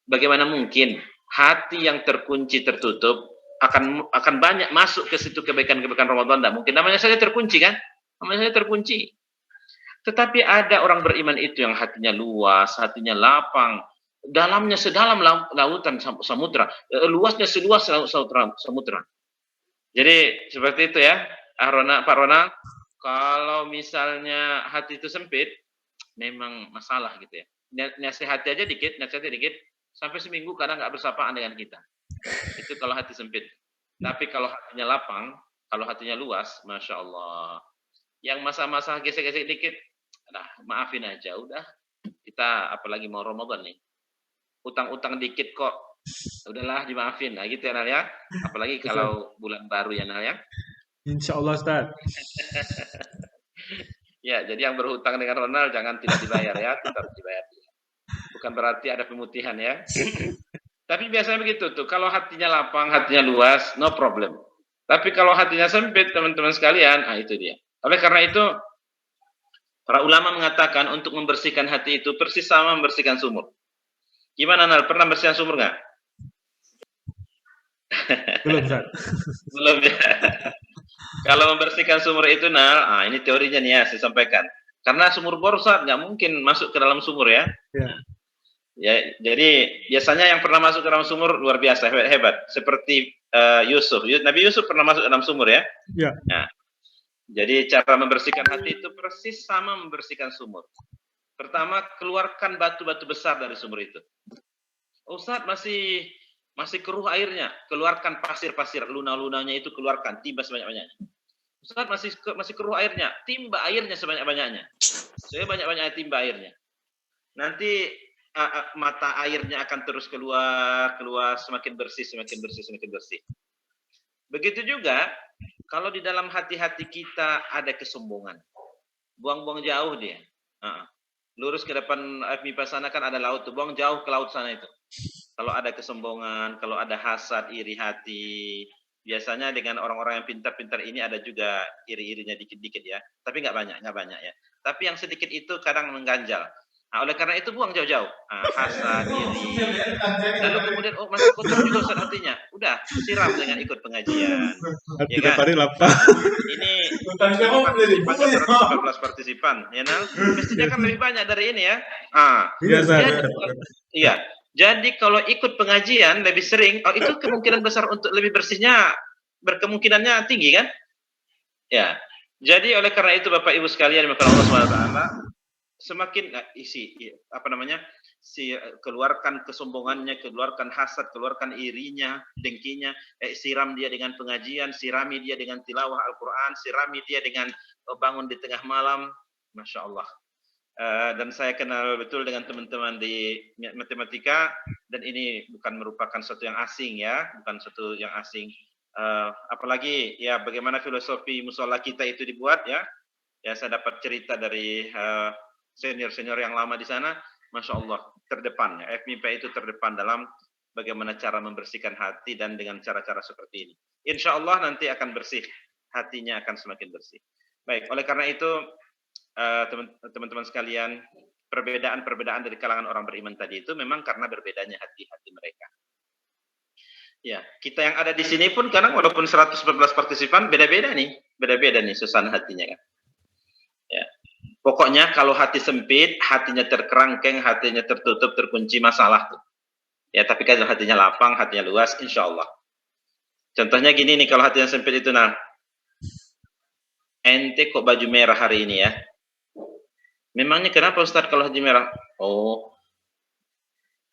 Bagaimana mungkin hati yang terkunci, tertutup, akan banyak masuk ke situ kebaikan-kebaikan Ramadan? Tidak mungkin, namanya saja terkunci kan? Namanya saja terkunci. Tetapi ada orang beriman itu yang hatinya luas, hatinya lapang, dalamnya sedalam lautan samudra, luasnya seluas samudra. Jadi seperti itu ya, Pak Ronald. Kalau misalnya hati itu sempit, memang masalah gitu ya. Nasihati aja dikit, sampai seminggu kadang nggak bersapaan dengan kita. Itu kalau hati sempit. Tapi kalau hatinya lapang, kalau hatinya luas, masya Allah. Yang masa-masa gesek-gesek dikit, maafin aja, udah. Kita apalagi mau Ramadan nih. Utang-utang dikit kok, udahlah dimaafin. Nah gitu ya Nal ya. Apalagi kalau bulan baru ya Nal ya. Insya Allah Ustaz. Ya, jadi yang berhutang dengan Ronald jangan tidak dibayar ya, tetap dibayar. Bukan berarti ada pemutihan ya. Tapi biasanya begitu tuh, kalau hatinya lapang, hatinya luas, no problem. Tapi kalau hatinya sempit, teman-teman sekalian, itu dia. Oleh karena itu, para ulama mengatakan untuk membersihkan hati itu persis sama membersihkan sumur. Gimana Nal? Pernah bersihkan sumur nggak? Belum Ustaz. Belum ya. Kalau membersihkan sumur itu Nal, ini teorinya nih ya saya sampaikan. Karena sumur bor Ustaz nggak mungkin masuk ke dalam sumur ya. Ya, jadi biasanya yang pernah masuk ke dalam sumur luar biasa hebat. Seperti Yusuf. Nabi Yusuf pernah masuk ke dalam sumur ya. Ya. Nah, jadi cara membersihkan hati itu persis sama membersihkan sumur. Pertama, keluarkan batu-batu besar dari sumur itu. Ustaz masih keruh airnya, keluarkan pasir-pasir, luna-lunanya itu keluarkan, timba sebanyak-banyaknya. Ustaz masih keruh airnya, timba airnya sebanyak-banyaknya. Sebanyak-banyaknya timba airnya. Nanti mata airnya akan terus keluar, semakin bersih. Begitu juga kalau di dalam hati-hati kita ada kesombongan. Buang-buang jauh dia. Lurus ke depan FMIPA sana kan ada laut tuh, buang jauh ke laut sana itu. Kalau ada kesombongan, kalau ada hasad, iri hati, biasanya dengan orang-orang yang pintar-pintar ini ada juga iri-irinya dikit-dikit ya. Tapi nggak banyak ya. Tapi yang sedikit itu kadang mengganjal. Nah, oleh karena itu buang jauh-jauh. Hasad, iri. Lalu kemudian masih kotor juga Ustaz hatinya. Udah, siram dengan ikut pengajian. Hati Ya kan? lapang. Ini partisipan 114 partisipan, ya Nal. Mestinya kan lebih banyak dari ini ya. Iya. Jadi kalau ikut pengajian lebih sering, itu kemungkinan besar untuk lebih bersihnya berkemungkinannya tinggi kan? Ya. Jadi oleh karena itu Bapak Ibu sekalian, maka Allah SWT semakin keluarkan kesombongannya, keluarkan hasad, keluarkan irinya, dengkinya, siram dia dengan pengajian, sirami dia dengan tilawah Al-Quran, sirami dia dengan bangun di tengah malam, Masya Allah. Dan saya kenal betul dengan teman-teman di matematika, dan ini bukan merupakan sesuatu yang asing ya, bukan sesuatu yang asing. Apalagi ya bagaimana filosofi musola kita itu dibuat ya. Ya saya dapat cerita dari senior-senior yang lama di sana, Masya Allah, terdepan. Ya. FMIPA itu terdepan dalam bagaimana cara membersihkan hati dan dengan cara-cara seperti ini. Insya Allah nanti akan bersih, hatinya akan semakin bersih. Baik, oleh karena itu teman-teman sekalian, perbedaan-perbedaan dari kalangan orang beriman tadi itu memang karena berbedanya hati-hati mereka. Ya, kita yang ada di sini pun kadang walaupun 114 partisipan beda-beda nih suasana hatinya kan. Ya. Pokoknya kalau hati sempit, hatinya terkerangkeng, hatinya tertutup, terkunci, masalah tuh. Ya, tapi kalau hatinya lapang, hatinya luas, insya Allah. Contohnya gini nih, kalau hatinya sempit itu, nah, ente kok baju merah hari ini ya? Memangnya kenapa Ustadz kalau baju merah? Oh,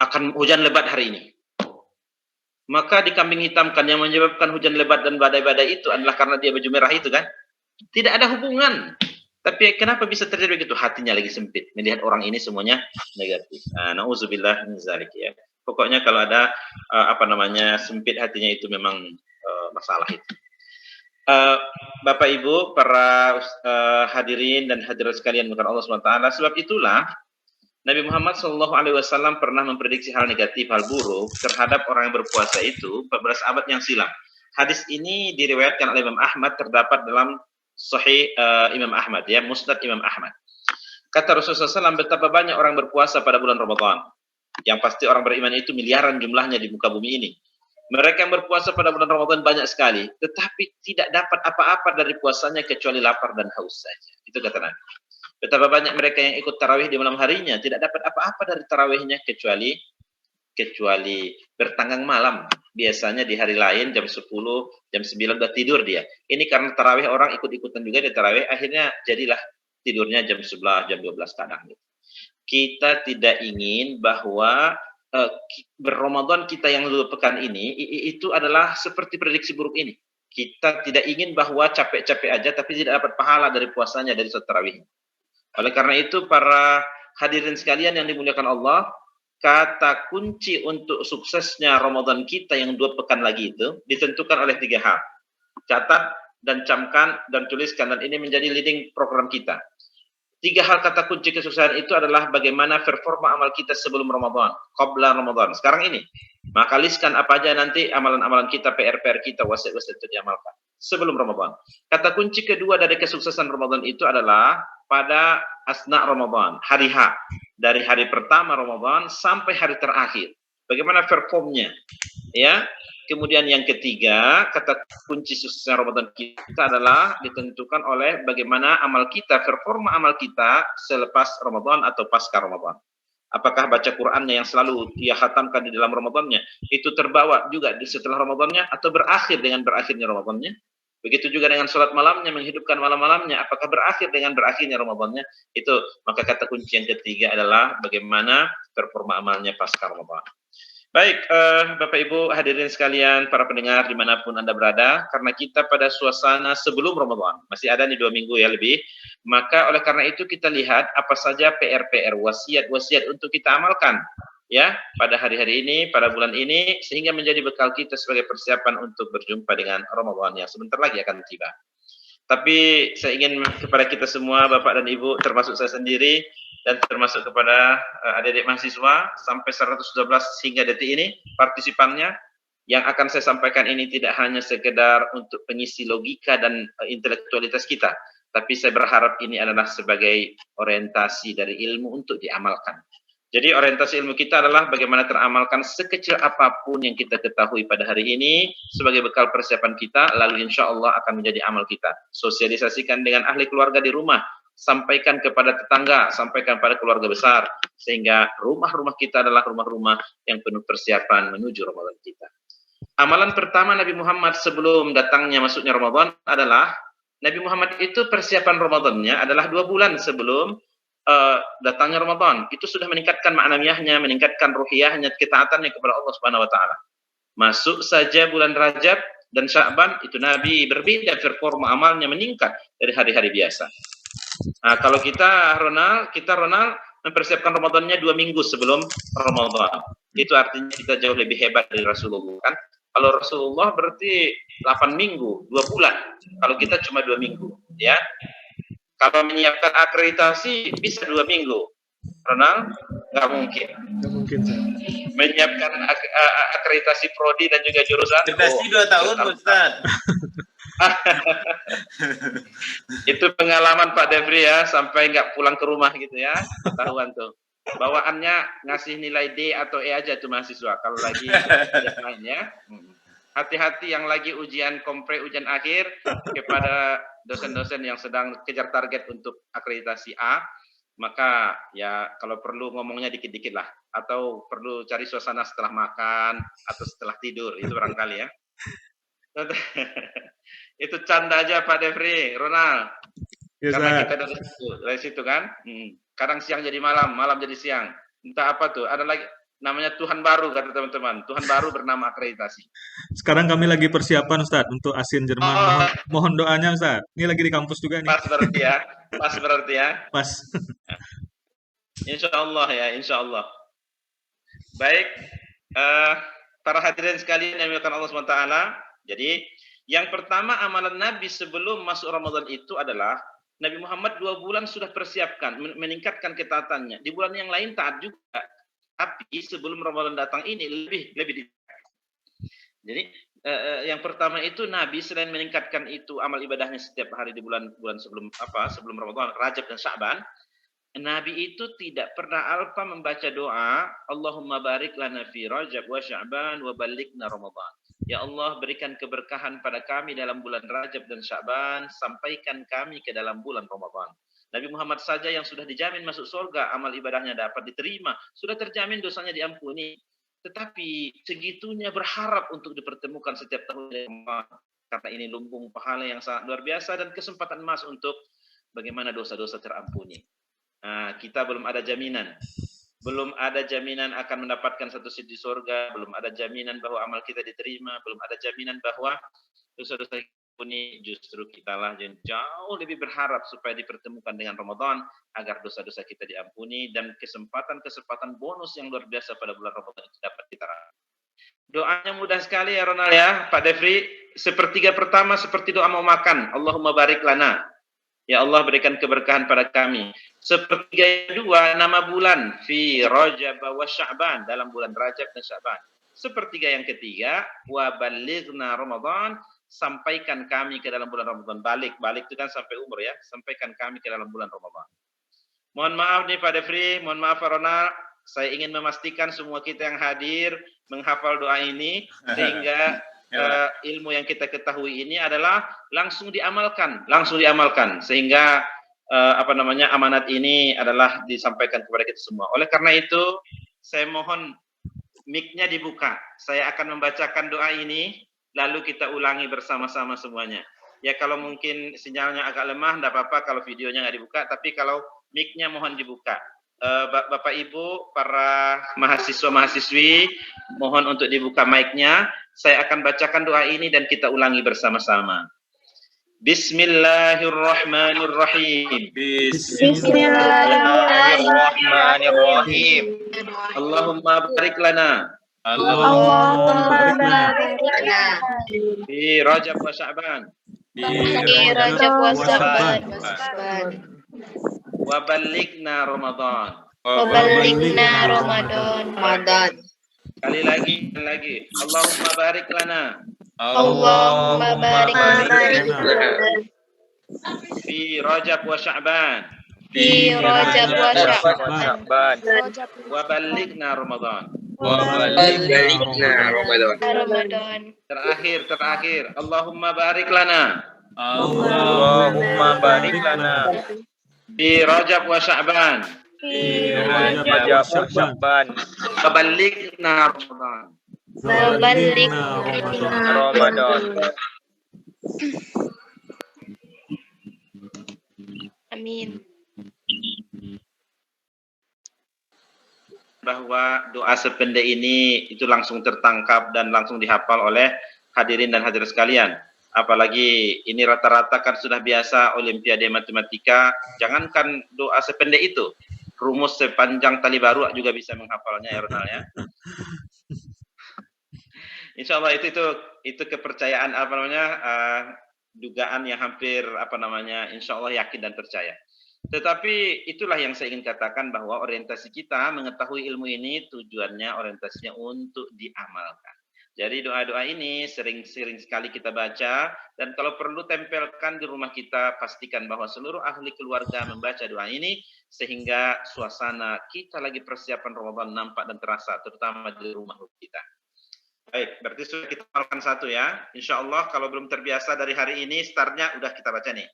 akan hujan lebat hari ini. Maka dikambing hitamkan yang menyebabkan hujan lebat dan badai-badai itu adalah karena dia baju merah itu kan? Tidak ada hubungan. Tapi kenapa bisa terjadi begitu? Hatinya lagi sempit. Melihat orang ini semuanya negatif. Na'udzubillah min dzalik ya. Pokoknya kalau ada sempit hatinya itu memang masalah itu. Bapak Ibu, para hadirin dan hadirat sekalian bukan Allah SWT. Sebab itulah Nabi Muhammad SAW pernah memprediksi hal negatif, hal buruk terhadap orang yang berpuasa itu 14 abad yang silam. Hadis ini diriwayatkan oleh Imam Ahmad, terdapat dalam Sahih Imam Ahmad, ya, Musnad Imam Ahmad. Kata Rasulullah SAW, betapa banyak orang berpuasa pada bulan Ramadan. Yang pasti orang beriman itu miliaran jumlahnya di muka bumi ini. Mereka yang berpuasa pada bulan Ramadan banyak sekali, tetapi tidak dapat apa-apa dari puasanya kecuali lapar dan haus saja. Itu kata Nabi. Betapa banyak mereka yang ikut tarawih di malam harinya, tidak dapat apa-apa dari tarawihnya kecuali bertanggang malam. Biasanya di hari lain jam 10, jam 9 udah tidur dia. Ini karena tarawih orang ikut-ikutan juga di tarawih, akhirnya jadilah tidurnya jam 11, jam 12 kadang. Kita tidak ingin bahwa berRamadan kita yang dulu pekan ini itu adalah seperti prediksi buruk ini. Kita tidak ingin bahwa capek-capek aja tapi tidak dapat pahala dari puasanya, dari sholat tarawih. Oleh karena itu para hadirin sekalian yang dimuliakan Allah, kata kunci untuk suksesnya Ramadan kita yang 2 pekan lagi itu ditentukan oleh 3 hal. Catat dan camkan dan tuliskan, dan ini menjadi leading program kita. 3 hal kata kunci kesuksesan itu adalah bagaimana performa amal kita sebelum Ramadan, qabla Ramadan. Sekarang ini, maka listkan apa aja nanti amalan-amalan kita, PR-PR kita, wasiat-wasiat itu diamalkan sebelum Ramadan. Kata kunci kedua dari kesuksesan Ramadan itu adalah pada asna Ramadan, hari H. Dari hari pertama Ramadan sampai hari terakhir. Bagaimana performnya? Ya. Kemudian yang ketiga, kata kunci suksesnya Ramadan kita adalah ditentukan oleh bagaimana amal kita, performa amal kita selepas Ramadan atau pasca Ramadan. Apakah baca Qur'annya yang selalu dia khatamkan di dalam Ramadannya, itu terbawa juga di setelah Ramadannya, atau berakhir dengan berakhirnya Ramadannya. Begitu juga dengan sholat malamnya, menghidupkan malam-malamnya, apakah berakhir dengan berakhirnya Ramadannya. Itu, maka kata kunci yang ketiga adalah bagaimana performa amalnya pasca Ramadan. Baik, Bapak Ibu hadirin sekalian, para pendengar dimanapun Anda berada, karena kita pada suasana sebelum Ramadan, masih ada nih 2 minggu ya lebih, maka oleh karena itu kita lihat apa saja PR-PR, wasiat-wasiat untuk kita amalkan, ya, pada hari-hari ini, pada bulan ini, sehingga menjadi bekal kita sebagai persiapan untuk berjumpa dengan Ramadan yang sebentar lagi akan tiba. Tapi saya ingin kepada kita semua, Bapak dan Ibu, termasuk saya sendiri, dan termasuk kepada adik-adik mahasiswa sampai 112 hingga detik ini partisipannya, yang akan saya sampaikan ini tidak hanya sekedar untuk pengisi logika dan intelektualitas kita, tapi saya berharap ini adalah sebagai orientasi dari ilmu untuk diamalkan. Jadi orientasi ilmu kita adalah bagaimana teramalkan sekecil apapun yang kita ketahui pada hari ini sebagai bekal persiapan kita, lalu insya Allah akan menjadi amal kita. Sosialisasikan dengan ahli keluarga di rumah, sampaikan kepada tetangga, sampaikan pada keluarga besar, sehingga rumah-rumah kita adalah rumah-rumah yang penuh persiapan menuju Ramadan kita. Amalan pertama Nabi Muhammad sebelum datangnya masuknya Ramadan adalah, Nabi Muhammad itu persiapan Ramadannya adalah 2 bulan sebelum datangnya Ramadan. Itu sudah meningkatkan ma'nawiyahnya, meningkatkan ruhiyahnya, ketaatannya kepada Allah Subhanahu wa taala. Masuk saja bulan Rajab dan Sya'ban, itu Nabi berbeda, performa amalnya meningkat dari hari-hari biasa. Nah, kalau kita Ronald mempersiapkan Ramadannya 2 minggu sebelum Ramadan. Itu artinya kita jauh lebih hebat dari Rasulullah kan. Kalau Rasulullah berarti 8 minggu, 2 bulan. Kalau kita cuma 2 minggu, ya. Kalau menyiapkan akreditasi bisa 2 minggu. Ronald, nggak mungkin. Nggak mungkin, Ustaz. Menyiapkan akreditasi prodi dan juga jurusan. Akreditasi 2 tahun, Ustaz. Itu pengalaman Pak Devri ya, sampai nggak pulang ke rumah gitu ya, ketahuan tuh. Bawaannya ngasih nilai D atau E aja tuh mahasiswa, kalau lagi yang lain ya. Hati-hati yang lagi ujian kompre, ujian akhir, kepada dosen-dosen yang sedang kejar target untuk akreditasi A, maka ya kalau perlu ngomongnya dikit-dikit lah, atau perlu cari suasana setelah makan atau setelah tidur, itu barangkali ya. Itu canda aja Pak Devri, Ronald. Ya, Karena Ustaz. kita dari situ kan, kadang siang jadi malam, malam jadi siang. Entah apa tuh, ada lagi namanya Tuhan baru kata teman-teman. Tuhan baru bernama akreditasi. Sekarang kami lagi persiapan, Ustaz, untuk ASEAN Jerman. Oh. Mohon doanya, Ustaz. Ini lagi di kampus juga nih. Pas berarti ya, pas berarti ya. Pas. Insya Allah ya, insya Allah. Baik, para hadirin sekalian yang dimuliakan Allah SWT. Jadi, yang pertama amalan Nabi sebelum masuk Ramadan itu adalah Nabi Muhammad 2 bulan sudah persiapkan, meningkatkan ketaatannya. Di bulan yang lain taat juga, tapi sebelum Ramadan datang ini lebih. Jadi, yang pertama itu Nabi selain meningkatkan itu amal ibadahnya setiap hari di bulan sebelum Ramadan, Rajab dan Sya'ban, Nabi itu tidak pernah alpa membaca doa Allahumma barik lana fi Rajab wa Sya'ban wa balighna Ramadan. Ya Allah, berikan keberkahan pada kami dalam bulan Rajab dan Sya'ban, sampaikan kami ke dalam bulan Ramadan. Nabi Muhammad saja yang sudah dijamin masuk surga, amal ibadahnya dapat diterima, sudah terjamin dosanya diampuni. Tetapi segitunya berharap untuk dipertemukan setiap tahun karena ini lumbung pahala yang sangat luar biasa dan kesempatan emas untuk bagaimana dosa-dosa terampuni. Nah, kita belum ada jaminan. Belum ada jaminan akan mendapatkan satu seat di surga, belum ada jaminan bahwa amal kita diterima, belum ada jaminan bahwa dosa-dosa ini justru kitalah yang jauh lebih berharap supaya dipertemukan dengan Ramadan agar dosa-dosa kita diampuni dan kesempatan-kesempatan bonus yang luar biasa pada bulan Ramadan itu dapat kita raih. Doanya mudah sekali ya Ronald ya, Pak Devri. Sepertiga pertama seperti doa mau makan, Allahumma barik lana. Ya Allah, berikan keberkahan pada kami. Sepertiga kedua nama bulan fi Rajab wa Sya'ban, dalam bulan Rajab dan Sya'ban. Sepertiga yang ketiga wa balighna Ramadan, sampaikan kami ke dalam bulan Ramadan. Balik itu kan sampai umur ya, sampaikan kami ke dalam bulan Ramadan. Mohon maaf nih Pak Devri, mohon maaf Pak Ronald, saya ingin memastikan semua kita yang hadir menghafal doa ini sehingga ilmu yang kita ketahui ini adalah langsung diamalkan sehingga amanat ini adalah disampaikan kepada kita semua. Oleh karena itu saya mohon mic-nya dibuka. Saya akan membacakan doa ini lalu kita ulangi bersama-sama semuanya. Ya kalau mungkin sinyalnya agak lemah enggak apa-apa kalau videonya nggak dibuka, tapi kalau mic-nya mohon dibuka. Bapak Ibu, para mahasiswa-mahasiswi, mohon untuk dibuka mic-nya. Saya akan bacakan doa ini dan kita ulangi bersama-sama. Bismillahirrahmanirrahim. Bismillahirrahmanirrahim. Allahumma barik lana. Allahumma barik lana Fi Rajab wa Sya'ban. fi Rajab wa Sya'ban Wa balighna Ramadan. wa balighna Ramadan. Kali lagi. Allahumma barik lana. Allahumma barik lana Fi Rajab wa Sya'ban. fi Rajab wa Sya'ban Wa balighna Ramadan. Ramadan. Terakhir. Allahumma barik lana. Allahumma barik lana Fi Rajab wa Sya'ban. Fi Rajab wa Sya'ban Wa balighna Ramadan. wa balighna Ramadan. Amin. Bahwa doa sependek ini itu langsung tertangkap dan langsung dihafal oleh hadirin dan hadirat sekalian. Apalagi ini rata-rata kan sudah biasa Olimpiade Matematika. Jangankan doa sependek itu, rumus sepanjang tali baru juga bisa menghafalnya ya Ronald ya. Insya Allah itu kepercayaan apa namanya dugaan yang hampir apa namanya insya Allah yakin dan percaya. Tetapi itulah yang saya ingin katakan bahwa orientasi kita mengetahui ilmu ini tujuannya orientasinya untuk diamalkan. Jadi doa-doa ini sering-sering sekali kita baca dan kalau perlu tempelkan di rumah kita, pastikan bahwa seluruh ahli keluarga membaca doa ini sehingga suasana kita lagi persiapan Ramadan nampak dan terasa terutama di rumah kita. Baik, berarti sudah kita amalkan satu ya. Insya Allah kalau belum terbiasa dari hari ini startnya udah kita baca nih.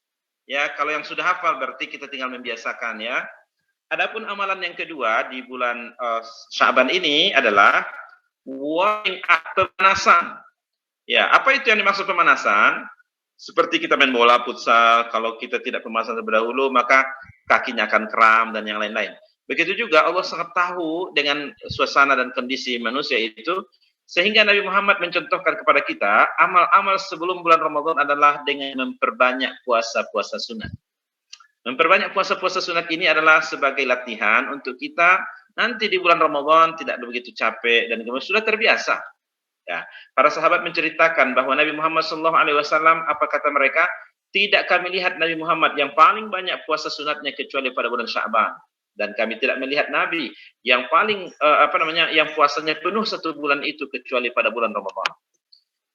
Ya, kalau yang sudah hafal berarti kita tinggal membiasakan ya. Adapun amalan yang kedua di bulan Sya'ban ini adalah warming up, pemanasan. Ya, apa itu yang dimaksud pemanasan? Seperti kita main bola futsal, kalau kita tidak pemanasan terlebih dahulu, maka kakinya akan kram dan yang lain-lain. Begitu juga Allah sangat tahu dengan suasana dan kondisi manusia itu, sehingga Nabi Muhammad mencontohkan kepada kita, amal-amal sebelum bulan Ramadan adalah dengan memperbanyak puasa-puasa sunat. Memperbanyak puasa-puasa sunat ini adalah sebagai latihan untuk kita nanti di bulan Ramadan tidak begitu capek dan kemudian sudah terbiasa. Ya, para sahabat menceritakan bahwa Nabi Muhammad SAW, apa kata mereka? Tidak kami lihat Nabi Muhammad yang paling banyak puasa sunatnya kecuali pada bulan Sya'ban, dan kami tidak melihat Nabi yang paling yang puasanya penuh satu bulan itu kecuali pada bulan Ramadan.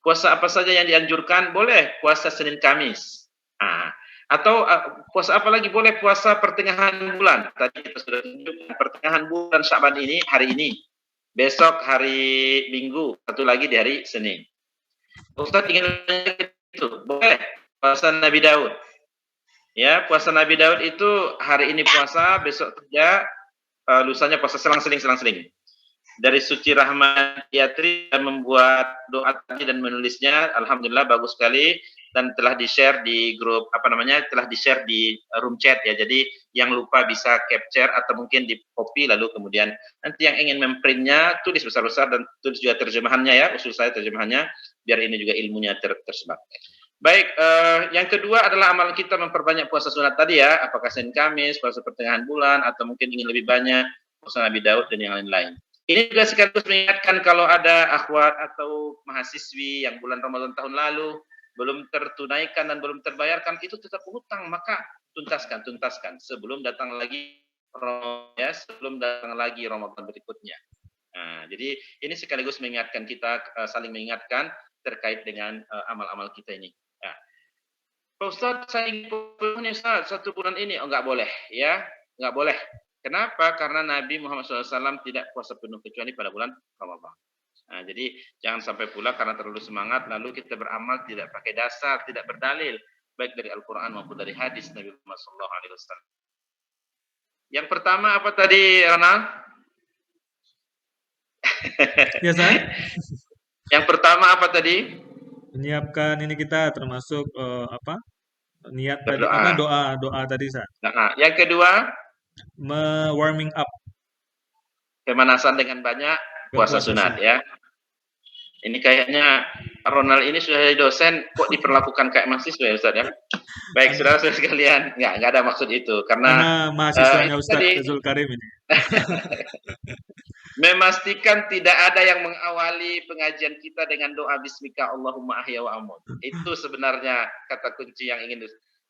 Puasa apa saja yang dianjurkan? Boleh puasa Senin Kamis. Atau puasa apa lagi? Boleh puasa pertengahan bulan. Tadi kita sudah tunjukkan pertengahan bulan Sya'ban ini hari ini. Besok hari Minggu, satu lagi di hari Senin. Ustaz ingin itu boleh puasa Nabi Daud. Ya, puasa Nabi Daud itu hari ini puasa, besok kerja, lusanya puasa selang-seling. Dari Suci Rahmat Yatri membuat doa tadi dan menulisnya, alhamdulillah bagus sekali. Dan telah di-share di grup telah di-share di room chat ya. Jadi yang lupa bisa capture atau mungkin di copy lalu kemudian nanti yang ingin memprintnya tulis besar-besar dan tulis juga terjemahannya ya, usul saya terjemahannya biar ini juga ilmunya tersebar. Baik, yang kedua adalah amalan kita memperbanyak puasa sunat tadi ya, apakah Senin Kamis, puasa pertengahan bulan atau mungkin ingin lebih banyak puasa Nabi Daud dan yang lain-lain. Ini juga sekaligus mengingatkan kalau ada akhwat atau mahasiswi yang bulan Ramadan tahun lalu belum tertunaikan dan belum terbayarkan, itu tetap hutang, maka tuntaskan sebelum datang lagi Ramadan berikutnya. Nah, jadi ini sekaligus mengingatkan kita, saling mengingatkan terkait dengan amal-amal kita ini. Ya. Pak Ustaz, saya ingin penuhnya Ustaz, 1 bulan ini, enggak boleh ya, enggak boleh. Kenapa? Karena Nabi Muhammad SAW tidak puasa penuh kecuali pada bulan Ramadan. Nah, jadi jangan sampai pula karena terlalu semangat lalu kita beramal tidak pakai dasar, tidak berdalil baik dari Al-Qur'an maupun dari hadis Nabi Muhammad SAW. Yang pertama apa tadi, Ronald? Ya, San? Yang pertama apa tadi? Menyiapkan ini kita termasuk niat tadi Berdoa. doa tadi, San. Nah, yang kedua Warming up. Pemanasan dengan banyak puasa sunat ya. Ini kayaknya Ronald ini sudah jadi dosen, kok diperlakukan kayak mahasiswa ya Ustaz ya? Baik, saudara-saudara sekalian, nggak ada maksud itu. Karena mahasiswanya Ustaz Zulkarim ini. Memastikan tidak ada yang mengawali pengajian kita dengan doa Bismika Allahumma ahya wa amut. Itu sebenarnya kata kunci yang ingin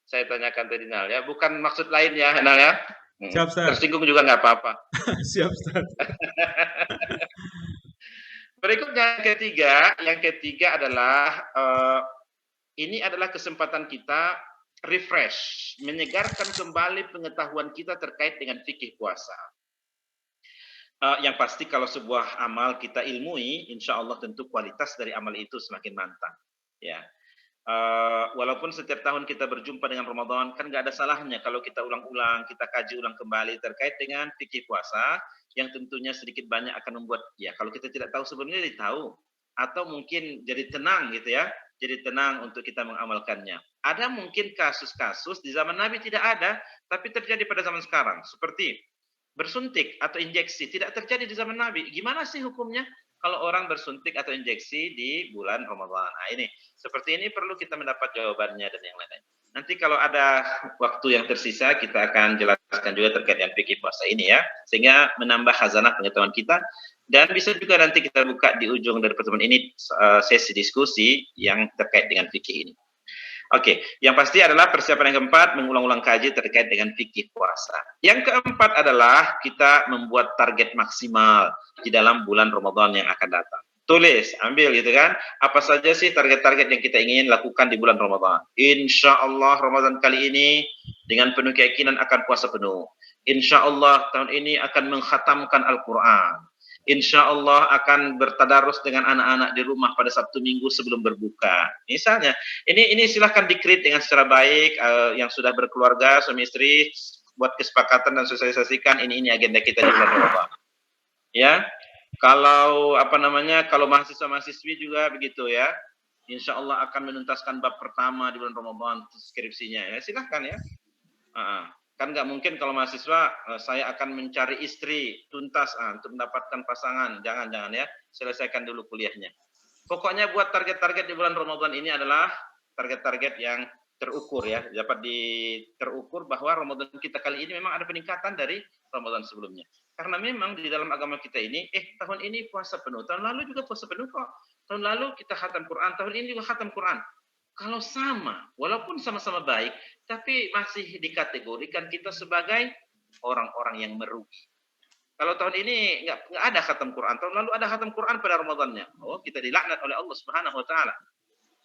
saya tanyakan tadi Nal ya. Bukan maksud lain ya Nal ya. Siap, Ustaz. Tersinggung juga nggak apa-apa. Siap, Ustaz. Berikutnya yang ketiga adalah ini adalah kesempatan kita refresh, menyegarkan kembali pengetahuan kita terkait dengan fikih puasa. Yang pasti kalau sebuah amal kita ilmui, insya Allah tentu kualitas dari amal itu semakin mantap. Ya, walaupun setiap tahun kita berjumpa dengan Ramadan, kan nggak ada salahnya kalau kita ulang-ulang, kita kaji ulang kembali terkait dengan fikih puasa, yang tentunya sedikit banyak akan membuat, ya kalau kita tidak tahu sebelumnya jadi tahu, atau mungkin jadi tenang gitu ya, jadi tenang untuk kita mengamalkannya. Ada mungkin kasus-kasus di zaman Nabi tidak ada, tapi terjadi pada zaman sekarang, seperti bersuntik atau injeksi, tidak terjadi di zaman Nabi. Gimana sih hukumnya? kalau orang bersuntik atau injeksi di bulan Ramadan? Nah, ini seperti ini perlu kita mendapat jawabannya dan yang lain-lain. Nanti kalau ada waktu yang tersisa kita akan jelaskan juga terkait dengan fikih puasa ini ya, sehingga menambah khazanah pengetahuan kita. Dan bisa juga nanti kita buka di ujung dari pertemuan ini sesi diskusi yang terkait dengan fikih ini. Oke, yang pasti adalah persiapan yang keempat, mengulang-ulang kaji terkait dengan fikih puasa. Yang keempat adalah kita membuat target maksimal di dalam bulan Ramadan yang akan datang. Tulis, ambil gitu kan. Apa saja sih target-target yang kita ingin lakukan di bulan Ramadan? Insya Allah Ramadan kali ini dengan penuh keyakinan akan puasa penuh. Insya Allah tahun ini akan mengkhatamkan Al-Quran. Insya Allah akan bertadarus dengan anak-anak di rumah pada Sabtu Minggu sebelum berbuka. Misalnya, ini silahkan dikrit dengan secara baik, yang sudah berkeluarga, suami istri, buat kesepakatan dan sosialisasikan ini agenda kita di bulan Ramadan. Ya, kalau kalau mahasiswa-mahasiswi juga begitu ya. Insya Allah akan menuntaskan bab pertama di bulan Ramadan skripsinya. Ya, silahkan ya. Kan nggak mungkin kalau mahasiswa saya akan mencari istri tuntas untuk mendapatkan pasangan, jangan ya, selesaikan dulu kuliahnya. Pokoknya buat target-target di bulan Ramadan ini adalah target-target yang terukur ya, dapat terukur bahwa Ramadan kita kali ini memang ada peningkatan dari Ramadan sebelumnya. Karena memang di dalam agama kita ini, tahun ini puasa penuh, tahun lalu juga puasa penuh kok. Tahun lalu kita khatam Quran, tahun ini juga khatam Quran. Kalau sama, walaupun sama-sama baik, tapi masih dikategorikan kita sebagai orang-orang yang merugi. Kalau tahun ini nggak ada khatam Quran, tahun lalu ada khatam Quran pada Ramadannya. Oh, kita dilaknat oleh Allah Subhanahu Wa Taala.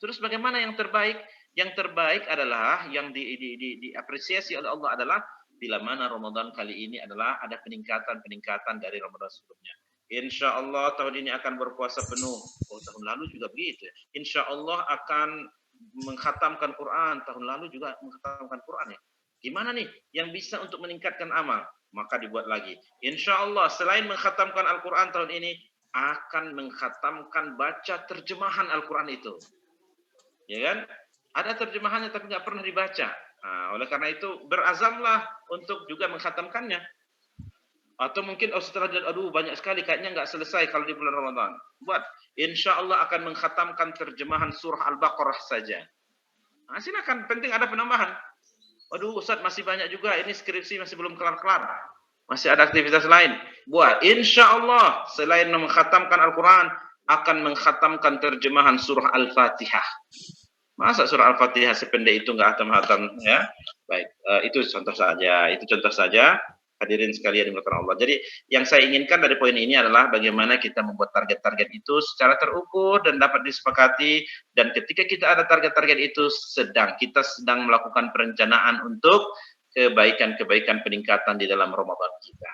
Terus bagaimana yang terbaik? Yang terbaik adalah yang diapresiasi oleh Allah adalah bila mana Ramadan kali ini adalah ada peningkatan dari Ramadan sebelumnya. Insya Allah tahun ini akan berpuasa penuh. Oh, tahun lalu juga begitu. Insya Allah akan mengkhatamkan Quran, tahun lalu juga mengkhatamkan Quran ya. Gimana nih yang bisa untuk meningkatkan amal? Maka dibuat lagi. Insya Allah selain mengkhatamkan Al-Quran tahun ini, akan mengkhatamkan baca terjemahan Al-Quran itu. Ya kan? Ada terjemahannya tapi nggak pernah dibaca. Nah, oleh karena itu berazamlah untuk juga mengkhatamkannya. Atau mungkin setelah banyak sekali kayaknya nggak selesai kalau di bulan Ramadan. Buat, insya Allah akan mengkhatamkan terjemahan surah Al-Baqarah saja. Nah, silakan, penting ada penambahan. Ustaz masih banyak juga, ini skripsi masih belum kelar-kelar. Masih ada aktivitas lain. Buat, insya Allah selain mengkhatamkan Al-Quran, akan mengkhatamkan terjemahan surah Al-Fatihah. Masa surah Al-Fatihah sependek itu nggak hatam-hatam ya? Baik, itu contoh saja. Hadirin sekalian dimulakan Allah. Jadi yang saya inginkan dari poin ini adalah bagaimana kita membuat target-target itu secara terukur dan dapat disepakati. Dan ketika kita ada target-target itu, kita sedang melakukan perencanaan untuk kebaikan-kebaikan peningkatan di dalam Ramadan kita.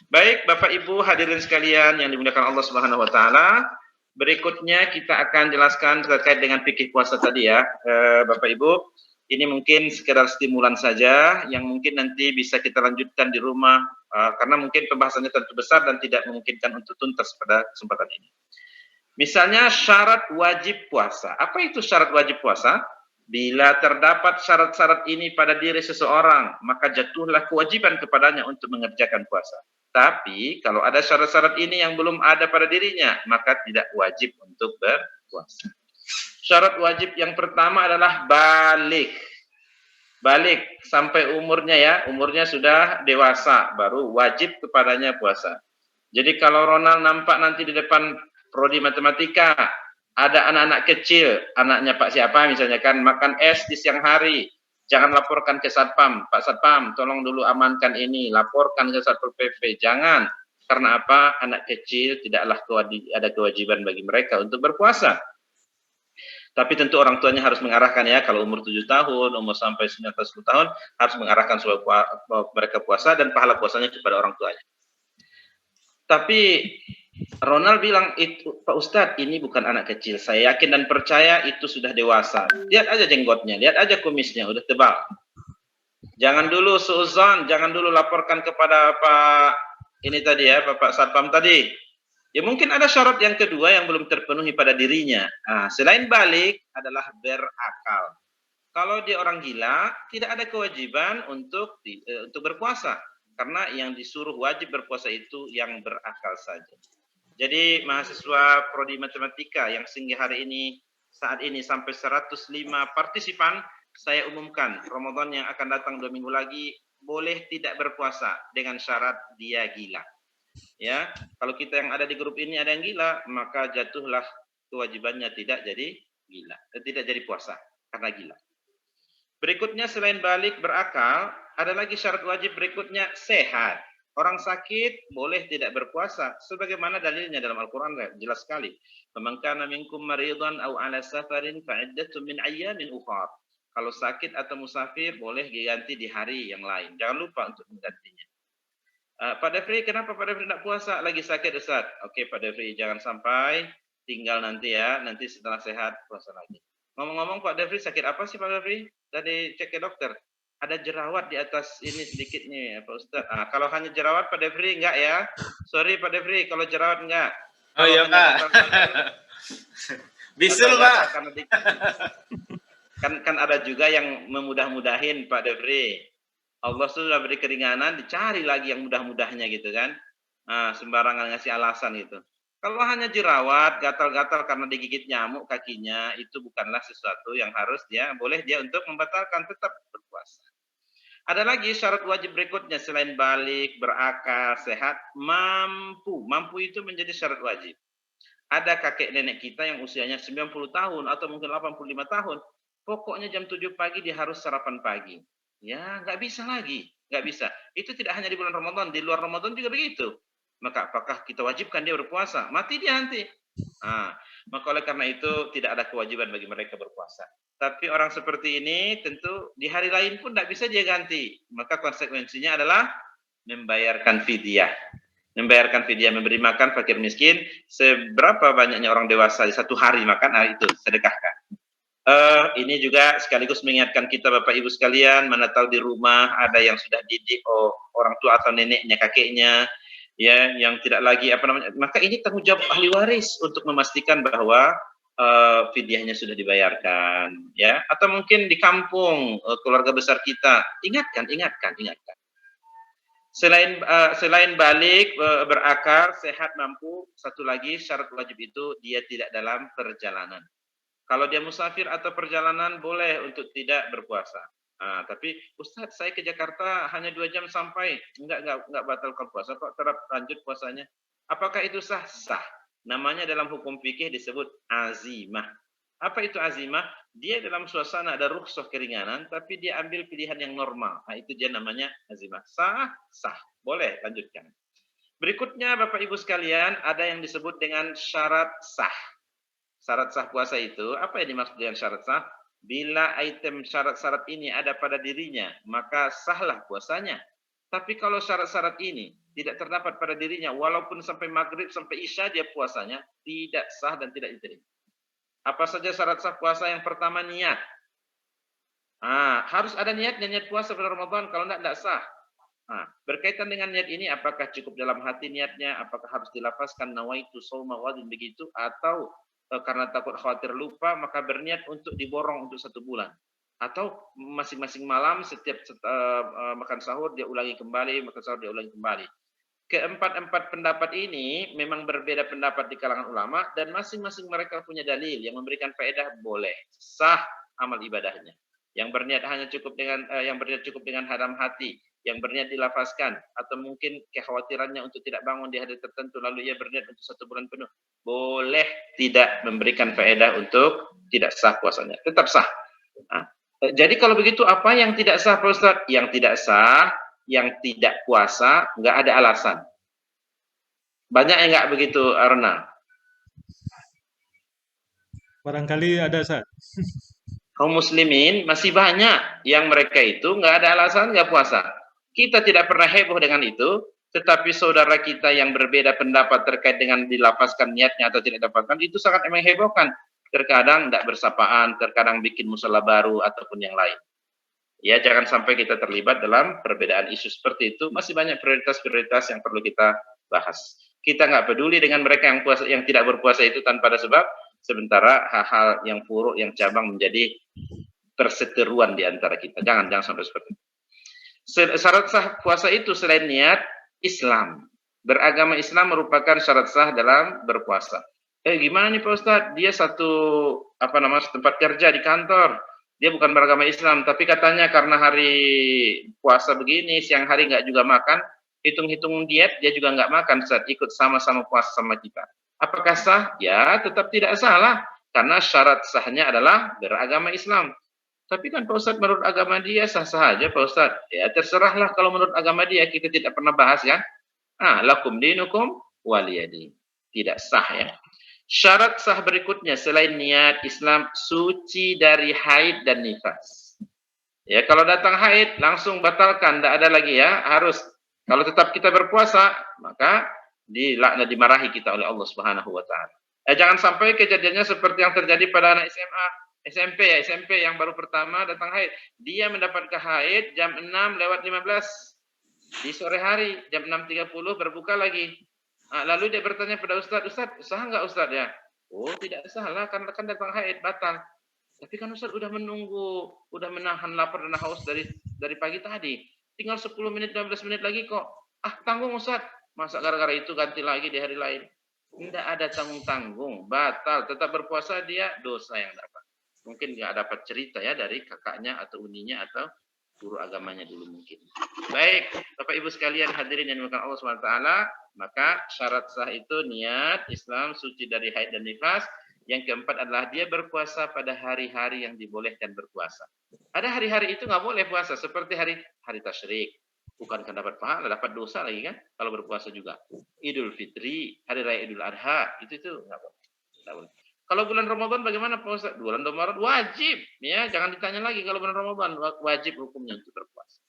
Baik, Bapak Ibu hadirin sekalian yang dimuliakan Allah Subhanahu Wa Taala. Berikutnya kita akan jelaskan terkait dengan fikih puasa tadi ya, Bapak Ibu. Ini mungkin sekedar stimulan saja yang mungkin nanti bisa kita lanjutkan di rumah karena mungkin pembahasannya tentu besar dan tidak memungkinkan untuk tuntas pada kesempatan ini. Misalnya syarat wajib puasa. Apa itu syarat wajib puasa? Bila terdapat syarat-syarat ini pada diri seseorang, maka jatuhlah kewajiban kepadanya untuk mengerjakan puasa. Tapi kalau ada syarat-syarat ini yang belum ada pada dirinya, maka tidak wajib untuk berpuasa. Syarat wajib yang pertama adalah balik sampai umurnya sudah dewasa, baru wajib kepadanya puasa. Jadi kalau Ronald nampak nanti di depan prodi matematika, ada anak-anak kecil, anaknya Pak siapa misalnya kan, makan es di siang hari, jangan laporkan ke Satpam, Pak Satpam tolong dulu amankan ini, laporkan ke Satpol PP, jangan. Karena apa? Anak kecil tidaklah ada kewajiban bagi mereka untuk berpuasa. Tapi tentu orang tuanya harus mengarahkan ya, kalau umur 7 tahun, umur sampai 9 atau 10 tahun, harus mengarahkan supaya mereka puasa dan pahala puasanya kepada orang tuanya. Tapi Ronald bilang, Pak Ustadz, ini bukan anak kecil. Saya yakin dan percaya itu sudah dewasa. Lihat aja jenggotnya, lihat aja kumisnya, udah tebal. Jangan dulu suuzon, jangan dulu laporkan kepada Bapak Satpam tadi. Ya mungkin ada syarat yang kedua yang belum terpenuhi pada dirinya. Selain balik adalah berakal. Kalau dia orang gila, tidak ada kewajiban untuk berpuasa. Karena yang disuruh wajib berpuasa itu yang berakal saja. Jadi mahasiswa prodi matematika yang sehingga hari ini saat ini sampai 105 partisipan, saya umumkan Ramadan yang akan datang 2 minggu lagi boleh tidak berpuasa dengan syarat dia gila. Ya, kalau kita yang ada di grup ini ada yang gila, maka jatuhlah kewajibannya tidak jadi gila, tidak jadi puasa karena gila. Berikutnya selain balik berakal, ada lagi syarat wajib berikutnya sehat. Orang sakit boleh tidak berpuasa sebagaimana dalilnya dalam Al-Qur'an jelas sekali. Faman kana minkum maridan aw ala safarin fa iddatun min ayyamin ukhra. Kalau sakit atau musafir boleh diganti di hari yang lain. Jangan lupa untuk menggantinya. Pak Devri, kenapa Pak Devri tidak puasa? Lagi sakit Ustaz. Oke Pak Devri, jangan sampai tinggal nanti ya. Nanti setelah sehat puasa lagi. Ngomong-ngomong Pak Devri, sakit apa sih Pak Devri? Tadi cek ke dokter. Ada jerawat di atas ini sedikit nih Pak Ustaz. Kalau hanya jerawat Pak Devri enggak ya? Sorry Pak Devri, kalau jerawat enggak. Oh iya Pak. Bisul Pak. Kan ada juga yang memudah-mudahin Pak Devri. Allah sudah beri keringanan, dicari lagi yang mudah-mudahnya gitu kan. Sembarangan ngasih alasan gitu. Kalau hanya jerawat, gatal-gatal karena digigit nyamuk kakinya, itu bukanlah sesuatu yang harus boleh dia untuk membatalkan, tetap berpuasa. Ada lagi syarat wajib berikutnya selain balik, berakal, sehat, mampu. Mampu itu menjadi syarat wajib. Ada kakek nenek kita yang usianya 90 tahun atau mungkin 85 tahun. Pokoknya jam 7 pagi dia harus sarapan pagi. Ya, nggak bisa lagi. Nggak bisa. Itu tidak hanya di bulan Ramadan, di luar Ramadan juga begitu. Maka apakah kita wajibkan dia berpuasa? Mati dia nanti. Maka oleh karena itu tidak ada kewajiban bagi mereka berpuasa. Tapi orang seperti ini tentu di hari lain pun tidak bisa dia ganti. Maka konsekuensinya adalah membayarkan fidyah. Membayarkan fidyah, memberi makan fakir miskin. Seberapa banyaknya orang dewasa di satu hari makan, itu sedekahkan. Ini juga sekaligus mengingatkan kita Bapak Ibu sekalian, mana tahu di rumah ada yang sudah didik orang tua atau neneknya, kakeknya, ya, yang tidak lagi maka ini tanggung jawab ahli waris untuk memastikan bahwa fidyahnya sudah dibayarkan, ya, atau mungkin di kampung keluarga besar kita, ingatkan. Selain balik, berakal, sehat, mampu, satu lagi syarat wajib itu dia tidak dalam perjalanan. Kalau dia musafir atau perjalanan boleh untuk tidak berpuasa. Tapi Ustadz saya ke Jakarta hanya 2 jam sampai, enggak batalkan puasa kok, tetap lanjut puasanya. Apakah itu sah? Sah. Namanya dalam hukum fikih disebut azimah. Apa itu azimah? Dia dalam suasana ada rukhsah keringanan, tapi dia ambil pilihan yang normal. Itu dia namanya azimah. Sah, sah. Boleh lanjutkan. Berikutnya Bapak Ibu sekalian, ada yang disebut dengan syarat sah. Syarat sah puasa itu, apa yang dimaksud dengan syarat sah? Bila item syarat-syarat ini ada pada dirinya, maka sahlah puasanya. Tapi kalau syarat-syarat ini tidak terdapat pada dirinya, walaupun sampai maghrib, sampai isya dia puasanya, tidak sah dan tidak diterima. Apa saja syarat sah puasa? Yang pertama niat. Harus ada niatnya, niat puasa pada Ramadan, kalau tidak sah. Berkaitan dengan niat ini, apakah cukup dalam hati niatnya, apakah harus dilafazkan nawaitu shauma ghadin begitu, atau karena takut khawatir lupa maka berniat untuk diborong untuk 1 bulan, atau masing-masing malam setiap makan sahur dia ulangi kembali, makan sahur dia ulangi kembali. Keempat pendapat ini memang berbeda pendapat di kalangan ulama dan masing-masing mereka punya dalil yang memberikan faedah boleh sah amal ibadahnya. Yang berniat cukup dengan haram hati, yang berniat dilafazkan, atau mungkin kekhawatirannya untuk tidak bangun di hari tertentu lalu ia berniat untuk 1 bulan penuh, boleh tidak memberikan faedah untuk tidak sah puasanya, tetap sah. Jadi kalau begitu apa yang tidak sah Pak Ustaz? Yang tidak sah, yang tidak puasa, nggak ada alasan. Banyak yang nggak begitu, Arna? Barangkali ada, Ustaz. Kaum muslimin masih banyak yang mereka itu nggak ada alasan nggak puasa. Kita tidak pernah heboh dengan itu, tetapi saudara kita yang berbeda pendapat terkait dengan dilapaskan niatnya atau tidak dapatkan, itu sangat menghebohkan. Terkadang tidak bersapaan, terkadang bikin musala baru ataupun yang lain. Ya, jangan sampai kita terlibat dalam perbedaan isu seperti itu. Masih banyak prioritas-prioritas yang perlu kita bahas. Kita nggak peduli dengan mereka yang tidak berpuasa itu tanpa ada sebab. Sementara hal-hal yang buruk, yang cabang menjadi perseteruan di antara kita. Jangan sampai seperti itu. Syarat sah puasa itu selain niat, Islam. Beragama Islam merupakan syarat sah dalam berpuasa. Gimana nih Pak Ustadz? Dia satu tempat kerja di kantor. Dia bukan beragama Islam, tapi katanya karena hari puasa begini, siang hari nggak juga makan, hitung-hitung diet, dia juga nggak makan saat ikut sama-sama puasa sama kita. Apakah sah? Ya, tetap tidak salah. Karena syarat sahnya adalah beragama Islam. Tapi kan Pak Ustadz menurut agama dia sah-sah aja Pak Ustadz. Ya terserahlah kalau menurut agama dia, kita tidak pernah bahas kan. Lakum dinukum waliyadin. Tidak sah ya. Syarat sah berikutnya selain niat Islam suci dari haid dan nifas. Ya kalau datang haid langsung batalkan, tidak ada lagi ya. Harus kalau tetap kita berpuasa maka dilaknat, dimarahi kita oleh Allah Subhanahu wa taala. Jangan sampai kejadiannya seperti yang terjadi pada anak SMP yang baru pertama datang haid. Dia mendapatkan haid jam 6:15 di sore hari, jam 6:30 berbuka lagi. Lalu dia bertanya pada Ustadz, sah nggak Ustadz ya? Oh tidak salah, karena kan datang haid, batal. Tapi kan Ustadz udah menunggu, udah menahan lapar dan haus dari pagi tadi. Tinggal 10 menit, 15 menit lagi kok. Tanggung Ustadz. Masa gara-gara itu ganti lagi di hari lain? Tidak ada tanggung-tanggung, batal. Tetap berpuasa dia dosa yang dapat. Mungkin nggak dapat cerita ya dari kakaknya atau uninya atau guru agamanya dulu mungkin. Baik, Bapak Ibu sekalian hadirin yang dimuliakan Allah SWT, maka syarat sah itu niat Islam suci dari haid dan nifas. Yang keempat adalah dia berpuasa pada hari-hari yang dibolehkan berpuasa. Ada hari-hari itu nggak boleh puasa, seperti hari tasyrik. Bukan kan dapat pahala, dapat dosa lagi kan kalau berpuasa juga. Idul Fitri, hari raya Idul Adha, itu nggak boleh. Nggak boleh. Kalau bulan Ramadan bagaimana Pak Ustaz? Bulan Ramadan wajib, ya jangan ditanya lagi kalau bulan Ramadan wajib hukumnya untuk berpuasa.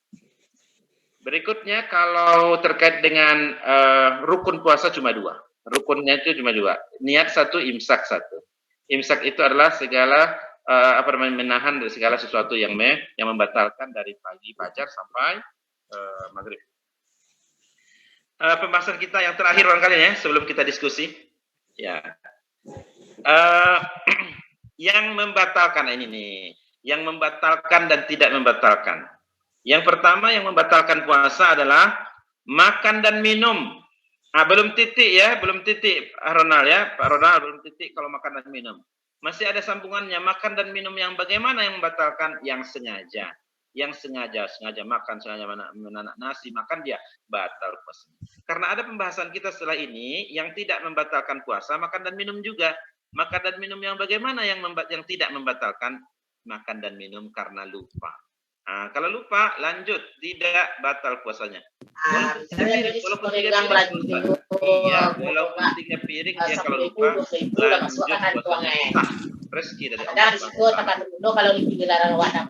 Berikutnya kalau terkait dengan rukun puasa cuma 2. Rukunnya itu cuma 2. Niat 1, imsak 1. Imsak itu adalah segala menahan dari segala sesuatu yang membatalkan dari pagi fajar sampai maghrib. Pembahasan kita yang terakhir barangkali ya sebelum kita diskusi. Ya. Yang membatalkan ini nih, yang membatalkan dan tidak membatalkan. Yang pertama yang membatalkan puasa adalah makan dan minum. Belum titik ya, belum titik Ronald ya, Pak Ronald belum titik kalau makan dan minum. Masih ada sambungannya, makan dan minum yang bagaimana yang membatalkan? Yang sengaja. Yang sengaja makan, sengaja menanak nasi, makan dia batal puasa. Karena ada pembahasan kita setelah ini yang tidak membatalkan puasa, makan dan minum juga. Makan dan minum yang bagaimana yang tidak membatalkan? Makan dan minum karena lupa. Kalau lupa, lanjut, tidak batal puasanya. Walaupun 3 piring, walaupun 3 piring dia kalau lupa, lanjut puasanya. Rezeki dari Allah.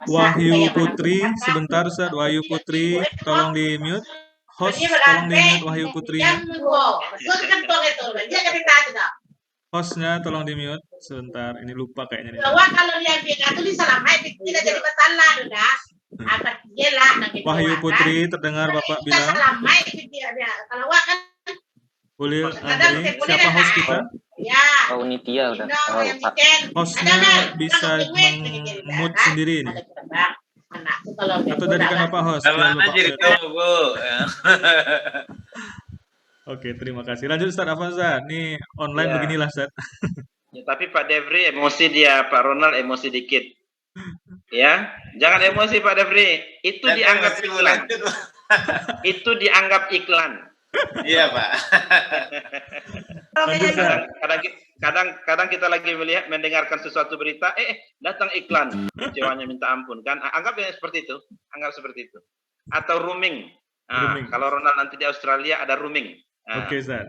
Wahyu Putri, sebentar Ustaz. Wahyu Putri, tolong di mute. Host, tolong di mute Wahyu Putri. Hostnya tolong di mute sebentar. Ini lupa kayaknya. Wahyu Putri, terdengar Bapak bilang. Boleh Andri, siapa host kita? Oh, Nitia udah. Hostnya bisa mute sendiri nih. Atau dari kenapa host? Oke, terima kasih. Lanjut Ustaz Afanza. Ini online Ya. beginilah Ustaz. Ya, tapi Pak Devri emosi dia, Pak Ronald emosi dikit. Ya, jangan emosi Pak Devri. Itu dianggap iklan. Itu dianggap iklan. Iya Pak. Lanjut Ustaz. Kadang kita lagi mendengarkan sesuatu berita, datang iklan, kecewanya minta ampun kan? Anggap yang seperti itu, Atau roaming. Roaming. Kalau Ronald nanti di Australia ada roaming. Oke Ustaz.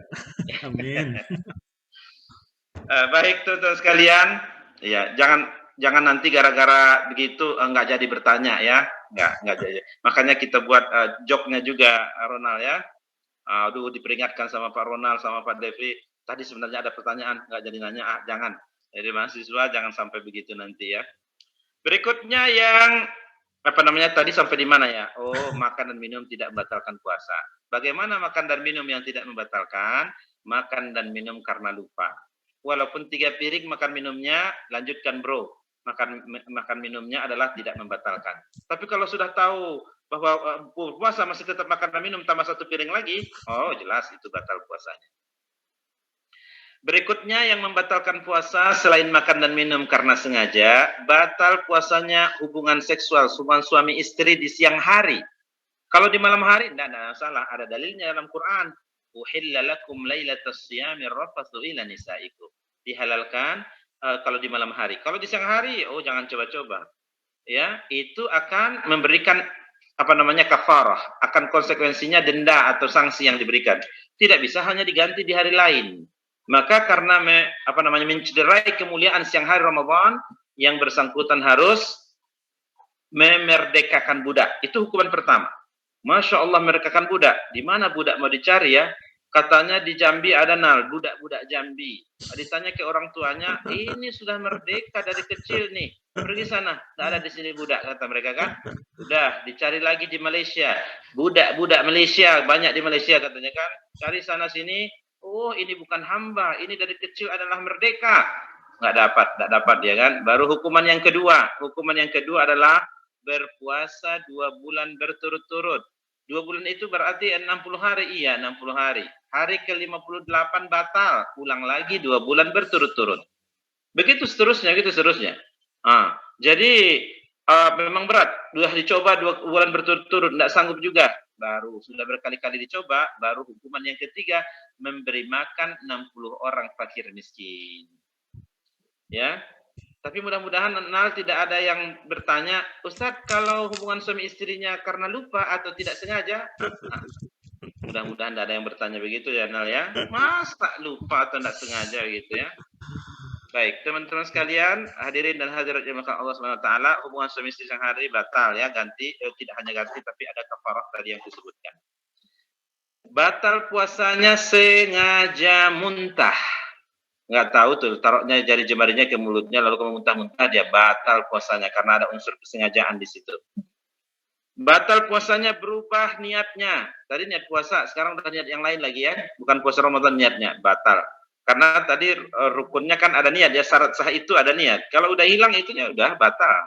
Amin. Baik teman-teman sekalian, ya jangan nanti gara-gara begitu nggak jadi bertanya ya, nggak jadi. Makanya kita buat joknya juga Ronald ya. Aduh diperingatkan sama Pak Ronald sama Pak Devri. Tadi sebenarnya ada pertanyaan nggak jadi nanya, jangan. Jadi mahasiswa jangan sampai begitu nanti ya. Berikutnya yang tadi sampai di mana ya? Oh, makan dan minum tidak membatalkan puasa. Bagaimana makan dan minum yang tidak membatalkan? Makan dan minum karena lupa. Walaupun 3 piring makan minumnya, lanjutkan bro. Makan minumnya adalah tidak membatalkan. Tapi kalau sudah tahu bahwa puasa masih tetap makan dan minum tambah 1 piring lagi, oh jelas itu batal puasanya. Berikutnya yang membatalkan puasa selain makan dan minum karena sengaja, batal puasanya hubungan seksual suami istri di siang hari. Kalau di malam hari tidak ada masalah, ada dalilnya dalam Quran. Uhilla lakum lailatas siyamir rafathu ila nisaikum. Dihalalkan kalau di malam hari. Kalau di siang hari, oh jangan coba-coba. Ya, itu akan memberikan kafarah, akan konsekuensinya denda atau sanksi yang diberikan. Tidak bisa hanya diganti di hari lain. Maka karena mencederai kemuliaan siang hari Ramadan, yang bersangkutan harus memerdekakan budak. Itu hukuman pertama. Masya Allah, merdekakan budak. Di mana budak mau dicari ya? Katanya di Jambi ada budak-budak Jambi. Ditanya ke orang tuanya, ini sudah merdeka dari kecil nih. Pergi sana, tidak ada di sini budak, kata mereka kan. Sudah, dicari lagi di Malaysia. Budak-budak Malaysia, banyak di Malaysia katanya kan. Cari sana sini, oh ini bukan hamba, ini dari kecil adalah merdeka. Nggak dapat ya kan. Baru hukuman yang kedua. Hukuman yang kedua adalah berpuasa 2 bulan berturut-turut. 2 bulan itu berarti 60 hari. Iya, 60 hari. Hari ke-58 batal. Ulang lagi 2 bulan berturut-turut. Begitu seterusnya, jadi memang berat. Sudah dicoba 2 bulan berturut-turut, tidak sanggup juga. Baru sudah berkali-kali dicoba, baru hukuman yang ketiga, memberi makan 60 orang fakir miskin. Ya. Tapi mudah-mudahan tidak ada yang bertanya, Ustadz, kalau hubungan suami istrinya karena lupa atau tidak sengaja? Nah, mudah-mudahan tidak ada yang bertanya begitu ya, Nal ya. Masa lupa atau tidak sengaja gitu ya. Baik, teman-teman sekalian, hadirin dan hadirat yang dimuliakan Allah SWT, hubungan suami istri siang hari batal ya, tidak hanya ganti, tapi ada kafarah tadi yang disebutkan. Batal puasanya sengaja muntah. Nggak tahu tuh, taruhnya jari jemarinya ke mulutnya lalu kamu muntah-muntah, dia batal puasanya karena ada unsur kesengajaan di situ. Batal puasanya berubah niatnya. Tadi niat puasa, sekarang udah niat yang lain lagi ya, bukan puasa Ramadan niatnya, batal. Karena tadi rukunnya kan ada niat ya, syarat sah itu ada niat. Kalau udah hilang itunya udah batal.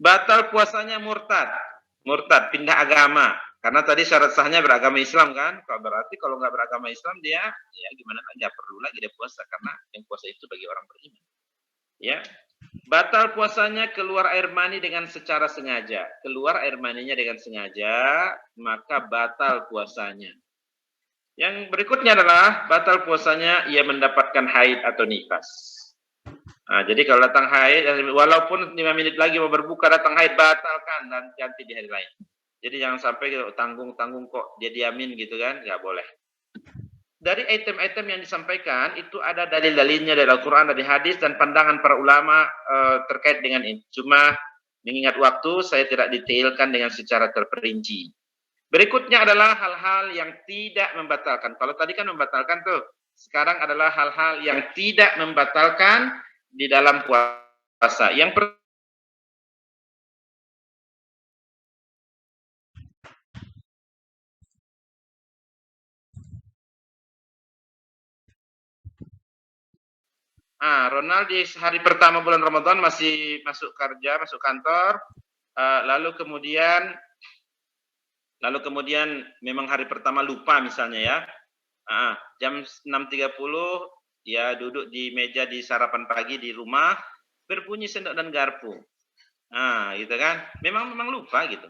Batal puasanya murtad, pindah agama. Karena tadi syarat sahnya beragama Islam kan. Kalau berarti kalau nggak beragama Islam dia ya gimana aja, perlu lagi dia puasa karena yang puasa itu bagi orang beriman. Ya. Batal puasanya keluar air mani dengan secara sengaja. Keluar air maninya dengan sengaja, maka batal puasanya. Yang berikutnya adalah batal puasanya ia mendapatkan haid atau nifas. Nah, jadi kalau datang haid, walaupun 5 menit lagi mau berbuka datang haid, batalkan dan ganti di hari lain. Jadi jangan sampai tanggung-tanggung kok dia diamin gitu kan, nggak boleh. Dari item-item yang disampaikan itu ada dalil-dalilnya dari Al-Quran, dari hadis dan pandangan para ulama terkait dengan ini. Cuma mengingat waktu saya tidak detailkan dengan secara terperinci. Berikutnya adalah hal-hal yang tidak membatalkan. Kalau tadi kan membatalkan tuh, sekarang adalah hal-hal yang tidak membatalkan di dalam puasa. Yang Ronald di hari pertama bulan Ramadan masih masuk kerja, masuk kantor, lalu kemudian memang hari pertama lupa misalnya ya, jam 6.30 dia duduk di meja di sarapan pagi di rumah, berbunyi sendok dan garpu, gitu kan, memang lupa gitu.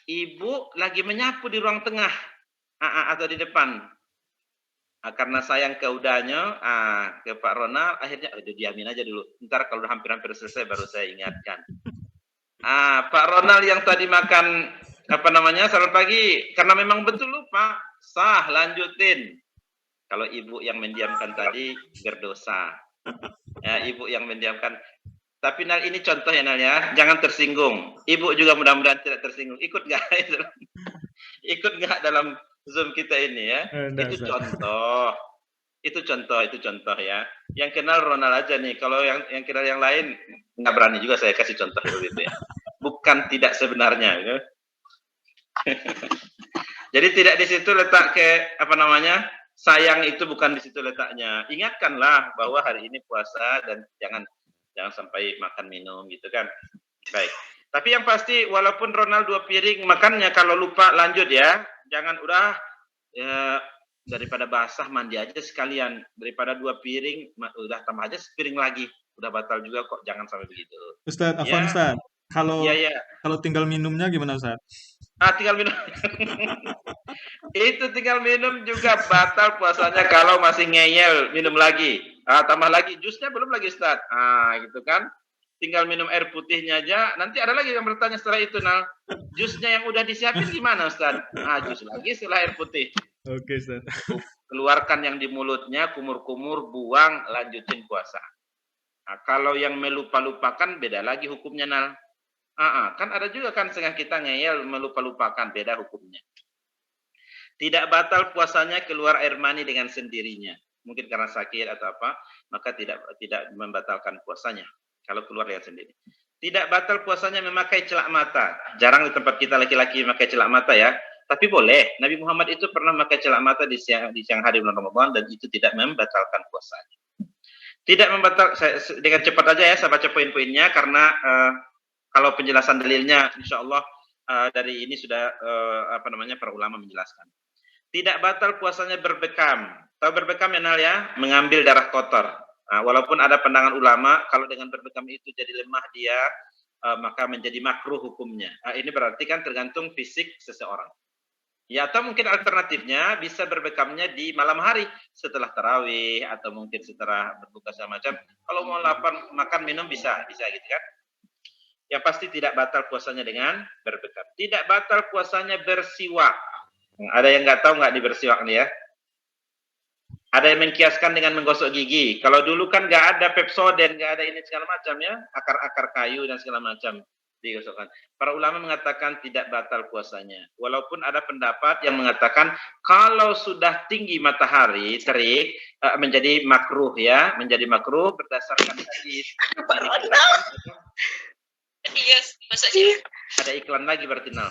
Ibu lagi menyapu di ruang tengah atau di depan. Karena sayang ke udahnya, ke Pak Ronald, akhirnya diamin aja dulu. Ntar kalau udah hampir-hampir selesai baru saya ingatkan. Pak Ronald yang tadi makan sarapan pagi, karena memang betul lupa, sah lanjutin. Kalau ibu yang mendiamkan tadi berdosa. Ya, ibu yang mendiamkan. Tapi Nal ini contoh ya Nal ya, jangan tersinggung. Ibu juga mudah-mudahan tidak tersinggung. Ikut nggak? Ikut nggak dalam Zoom kita ini ya? Itu contoh ya. Yang kenal Ronald aja nih. Kalau yang kenal yang lain nggak berani juga saya kasih contoh begitu ya. Bukan tidak sebenarnya. Ya. Jadi tidak di situ letak sayang itu bukan di situ letaknya. Ingatkanlah bahwa hari ini puasa dan jangan sampai makan minum gitu kan. Baik. Tapi yang pasti walaupun Ronald 2 piring makannya, kalau lupa lanjut ya. Jangan udah ya, daripada basah mandi aja sekalian, daripada 2 piring udah tambah aja sepiring lagi. Udah batal juga kok, jangan sampai begitu. Ustadz, Afwan Ya, Ustadz. Kalau ya. kalau tinggal minumnya gimana Ustadz? Tinggal minum. Itu tinggal minum juga batal puasanya kalau masih ngeyel, minum lagi. Tambah lagi, jusnya belum lagi Ustaz. Gitu kan. Tinggal minum air putihnya aja. Nanti ada lagi yang bertanya setelah itu, Nal. Jusnya yang udah disiapin gimana Ustaz? Jus lagi setelah air putih. Oke, Ustadz. Keluarkan yang di mulutnya, kumur-kumur, buang, lanjutin puasa. Kalau yang melupa-lupakan beda lagi hukumnya, Nal. Kan ada juga kan setengah kita ngeyel melupa-lupakan, beda hukumnya. Tidak batal puasanya keluar air mani dengan sendirinya. Mungkin karena sakit atau apa, maka tidak membatalkan puasanya kalau keluar dengan sendiri. Tidak batal puasanya memakai celak mata. Jarang di tempat kita laki-laki memakai celak mata ya. Tapi boleh. Nabi Muhammad itu pernah memakai celak mata di siang hari bulan Ramadan dan itu tidak membatalkan puasanya. Tidak membatalkan, dengan cepat aja ya saya baca poin-poinnya karena kalau penjelasan dalilnya insya Allah dari ini sudah para ulama menjelaskan. Tidak batal puasanya berbekam. Tahu berbekam ya Nal ya? Mengambil darah kotor. Walaupun ada pandangan ulama kalau dengan berbekam itu jadi lemah dia, maka menjadi makruh hukumnya. Ini berarti kan tergantung fisik seseorang. Ya, atau mungkin alternatifnya bisa berbekamnya di malam hari setelah tarawih atau mungkin setelah berbuka segala macam. Kalau mau lapar makan minum bisa gitu kan. Yang pasti tidak batal puasanya dengan berbekam. Tidak batal puasanya bersiwak. Ada yang nggak tahu nggak di bersiwak nih ya? Ada yang mengkiaskan dengan menggosok gigi. Kalau dulu kan nggak ada Pepsodent, nggak ada ini segala macam ya, akar-akar kayu dan segala macam digosokkan. Para ulama mengatakan tidak batal puasanya. Walaupun ada pendapat yang mengatakan kalau sudah tinggi matahari terik menjadi makruh ya, menjadi makruh berdasarkan hadis. Yes, maksudnya Ada iklan lagi berarti Nal.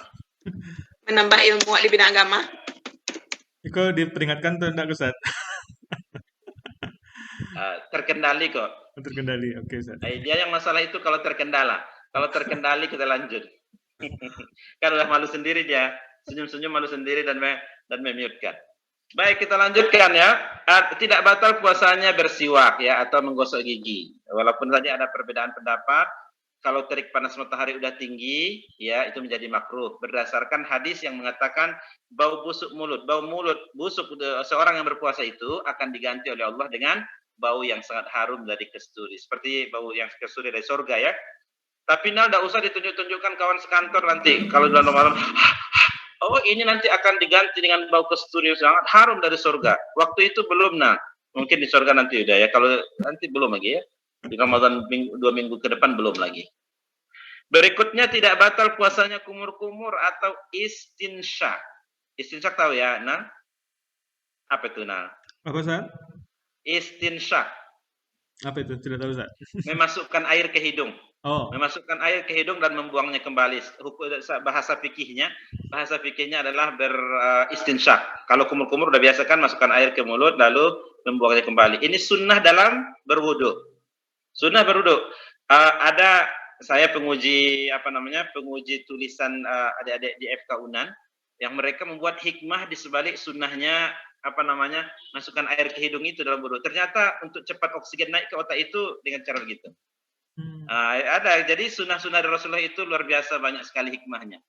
menambah ilmu di bidang agama. Iko diperingatkan tuh enggak Ustaz? Terkendali kok. Terkendali. Oke, Ustaz. Dia yang masalah itu kalau terkendala. Kalau terkendali kita lanjut. Kan udah malu sendiri dia. Senyum-senyum malu sendiri dan memute-kan. Baik, kita lanjutkan ya. Tidak batal puasanya bersiwak ya atau menggosok gigi. Walaupun tadi ada perbedaan pendapat, kalau terik panas matahari udah tinggi, ya itu menjadi makruh. Berdasarkan hadis yang mengatakan bau busuk mulut. Bau mulut busuk seorang yang berpuasa itu akan diganti oleh Allah dengan bau yang sangat harum dari kesturi. Seperti bau yang kesturi dari surga ya. Tapi Nal tidak usah ditunjuk-tunjukkan kawan sekantor nanti. Kalau bulan Ramadan, oh ini nanti akan diganti dengan bau kesturi yang sangat harum dari surga. Waktu itu belum Nal. Mungkin di surga nanti udah ya. Kalau nanti belum lagi ya. Di Ramadan 2 minggu ke depan belum lagi. Berikutnya tidak batal puasanya kumur-kumur atau istinsyak. Istinsyak tahu ya, Nah? Apa itu, Nah? Apa, Ustaz? Istinsyak. Apa itu? Tidak tahu, Ustaz. Memasukkan air ke hidung. Oh. Memasukkan air ke hidung dan membuangnya kembali. Bahasa fikihnya adalah beristinsyak. Kalau kumur-kumur udah biasa kan masukkan air ke mulut lalu membuangnya kembali. Ini sunnah dalam berwudu. Sunnah berwudu. Ada saya penguji tulisan adik-adik di FK Unan yang mereka membuat hikmah di sebalik sunnahnya masukkan air ke hidung itu dalam wudu. Ternyata untuk cepat oksigen naik ke otak itu dengan cara begitu. Ada, jadi sunnah-sunnah dari Rasulullah itu luar biasa banyak sekali hikmahnya.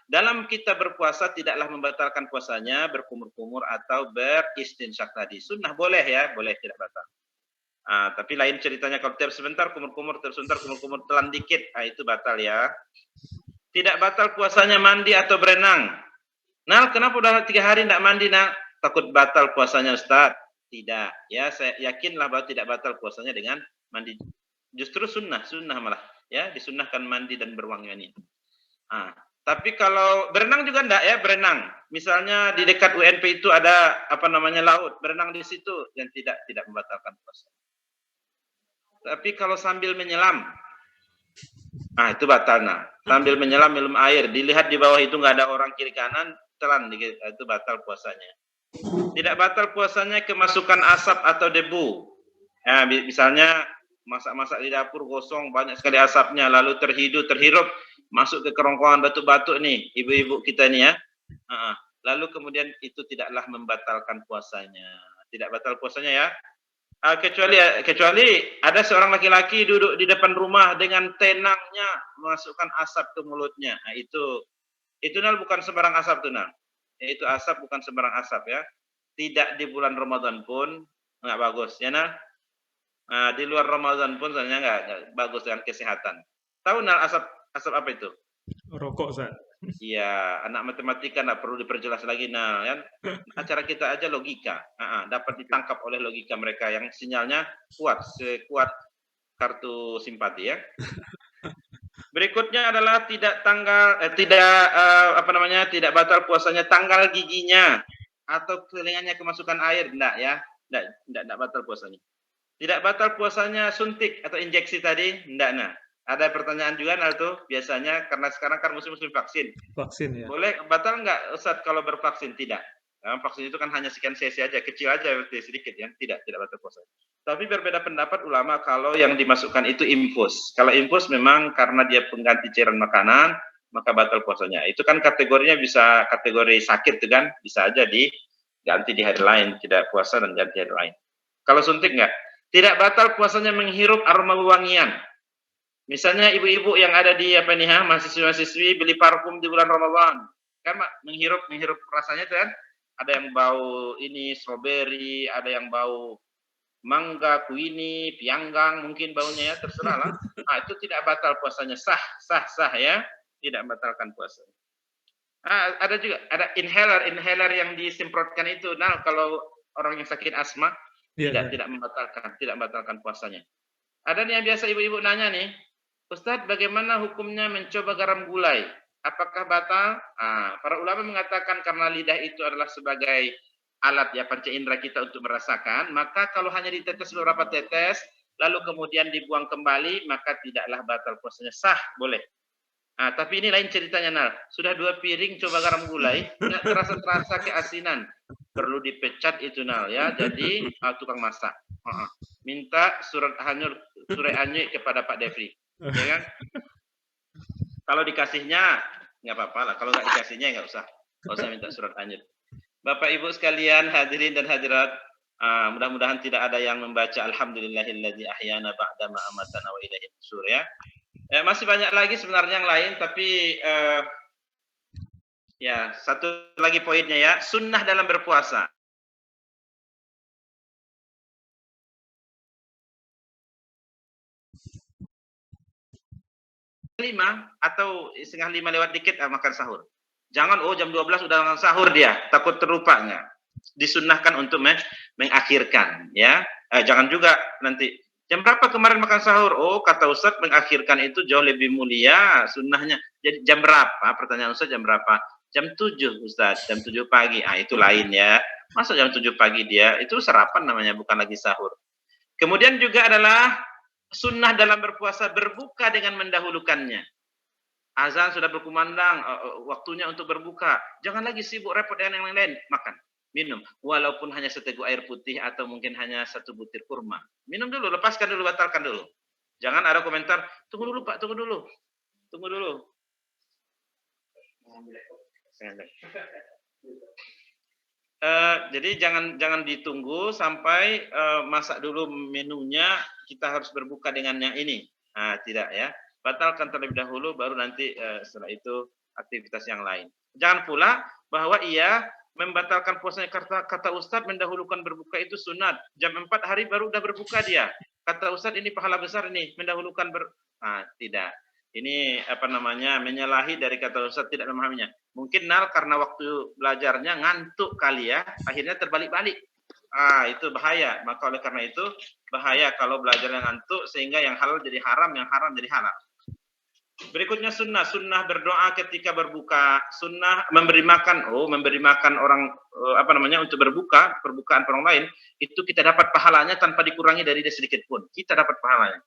Dalam kita berpuasa tidaklah membatalkan puasanya berkumur-kumur atau beristinsyak tadi. Sunnah boleh ya, boleh tidak batal. Tapi lain ceritanya kalau tiap sebentar kumur-kumur, telan dikit, itu batal ya. Tidak batal puasanya mandi atau berenang. Nah, kenapa udah 3 hari tidak mandi, Nah? Takut batal puasanya, Ustaz? Tidak. Ya, saya yakinlah bahwa tidak batal puasanya dengan mandi. Justru sunnah malah. Ya, disunnahkan mandi dan berwangi. Tapi kalau berenang juga enggak ya, berenang. Misalnya di dekat UNP itu ada laut, berenang di situ yang tidak membatalkan puasa. Tapi kalau sambil menyelam, itu batal Nah. Sambil menyelam minum air, dilihat di bawah itu enggak ada orang kiri kanan, telan itu batal puasanya. Tidak batal puasanya kemasukan asap atau debu. Misalnya masak-masak di dapur gosong, banyak sekali asapnya, lalu terhirup, masuk ke kerongkongan batuk-batuk nih, ibu-ibu kita nih ya. Lalu kemudian itu tidaklah membatalkan puasanya. Tidak batal puasanya ya. Kecuali ada seorang laki-laki duduk di depan rumah dengan tenangnya memasukkan asap ke mulutnya. Nah, itu Nal bukan sembarang asap tuh Nal. Itu asap bukan sembarang asap ya. Tidak di bulan Ramadan pun nggak bagus ya Nal. Nah, di luar Ramadan pun sebenarnya nggak bagus dengan kesehatan. Tahu Nal asap apa itu? Rokok, Ustaz. Iya, anak matematika nggak perlu diperjelas lagi Nal kan. Acara kita aja logika, dapat ditangkap oleh logika mereka yang sinyalnya kuat, sekuat kartu simpati ya. Berikutnya adalah tidak batal puasanya tanggal giginya atau telinganya kemasukan air, enggak ya, enggak batal puasanya. Tidak batal puasanya suntik atau injeksi tadi, enggak nah. Ada pertanyaan juga Nal tuh biasanya karena sekarang kan musim-musim vaksin. Vaksin ya. Boleh batal enggak Ustaz kalau bervaksin? Tidak. Vaksin itu kan hanya sekian cc aja, kecil aja sedikit ya, tidak batal puasa. Tapi berbeda pendapat ulama kalau yang dimasukkan itu infus. Kalau infus memang karena dia pengganti cairan makanan, maka batal puasanya. Itu kan kategorinya bisa kategori sakit tuh kan, bisa aja diganti di hari lain, tidak puasa dan ganti hari lain. Kalau suntik enggak? Tidak batal puasanya menghirup aroma wewangian. Misalnya ibu-ibu yang ada di mahasiswa-mahasiswi beli parfum di bulan Ramadan, kan menghirup rasanya itu kan, ada yang bau ini strawberry, ada yang bau mangga, kuini, pianggang mungkin baunya ya, terserah lah. Nah, itu tidak batal puasanya, sah ya, tidak batalkan puasa. Ada juga inhaler yang disemprotkan itu. Nah, kalau orang yang sakit asma tidak membatalkan puasanya. Ada nih yang biasa ibu-ibu nanya nih, Ustadz, bagaimana hukumnya mencoba garam gulai? Apakah batal? Para ulama mengatakan karena lidah itu adalah sebagai alat ya panca indera kita untuk merasakan, maka kalau hanya ditetes beberapa tetes, lalu kemudian dibuang kembali, maka tidaklah batal puasanya, sah, boleh. Tapi ini lain ceritanya Nal. Sudah 2 piring coba garam gulai, nggak terasa keasinan. Perlu dipecat itu Nal ya. Jadi tukang masak. Minta surat hanyut kepada Pak Devri. Ya kan? Kalau dikasihnya nggak apa-apa lah. Kalau nggak dikasihnya nggak usah minta surat hanyut. Bapak Ibu sekalian, hadirin dan hadirat, mudah-mudahan tidak ada yang membaca Alhamdulillahilladzi ahyana ba'dama amatana wa ilaihi nusyur ya. Masih banyak lagi sebenarnya yang lain, tapi ya satu lagi poinnya ya, sunnah dalam berpuasa. Lima atau 4:30 lewat dikit makan sahur. Jangan jam 12 udah makan sahur dia, takut terlupanya. Disunnahkan untuk mengakhirkan ya. Jangan juga nanti jam berapa kemarin makan sahur? Kata Ustaz mengakhirkan itu jauh lebih mulia sunnahnya. Jadi jam berapa? Pertanyaan Ustaz jam berapa? Jam 7 Ustaz, jam 7 pagi. Itu lain ya. Masa jam 7 pagi dia? Itu sarapan namanya, bukan lagi sahur. Kemudian juga adalah sunnah dalam berpuasa berbuka dengan mendahulukannya. Azan sudah berkumandang, waktunya untuk berbuka. Jangan lagi sibuk repot dengan yang lain. Makan, minum. Walaupun hanya seteguk air putih atau mungkin hanya 1 butir kurma. Minum dulu, lepaskan dulu, batalkan dulu. Jangan ada komentar, tunggu dulu Pak, tunggu dulu. Jadi jangan ditunggu sampai masak dulu menunya, kita harus berbuka dengan yang ini. Tidak ya. Batalkan terlebih dahulu, baru nanti setelah itu aktivitas yang lain. Jangan pula bahwa ia membatalkan puasanya, kata Ustadz mendahulukan berbuka itu sunat. Jam 4 hari baru udah berbuka dia. Kata Ustadz ini pahala besar nih, mendahulukan tidak. Ini menyalahi dari kata Ustadz, tidak memahaminya. Mungkin Nal karena waktu belajarnya ngantuk kali ya, akhirnya terbalik-balik. Itu bahaya. Maka oleh karena itu bahaya kalau belajarnya ngantuk sehingga yang halal jadi haram, yang haram jadi halal. Berikutnya sunnah berdoa ketika berbuka, sunnah memberi makan orang untuk berbuka, perbukaan orang lain, itu kita dapat pahalanya tanpa dikurangi dari dia sedikit pun. Kita dapat pahalanya.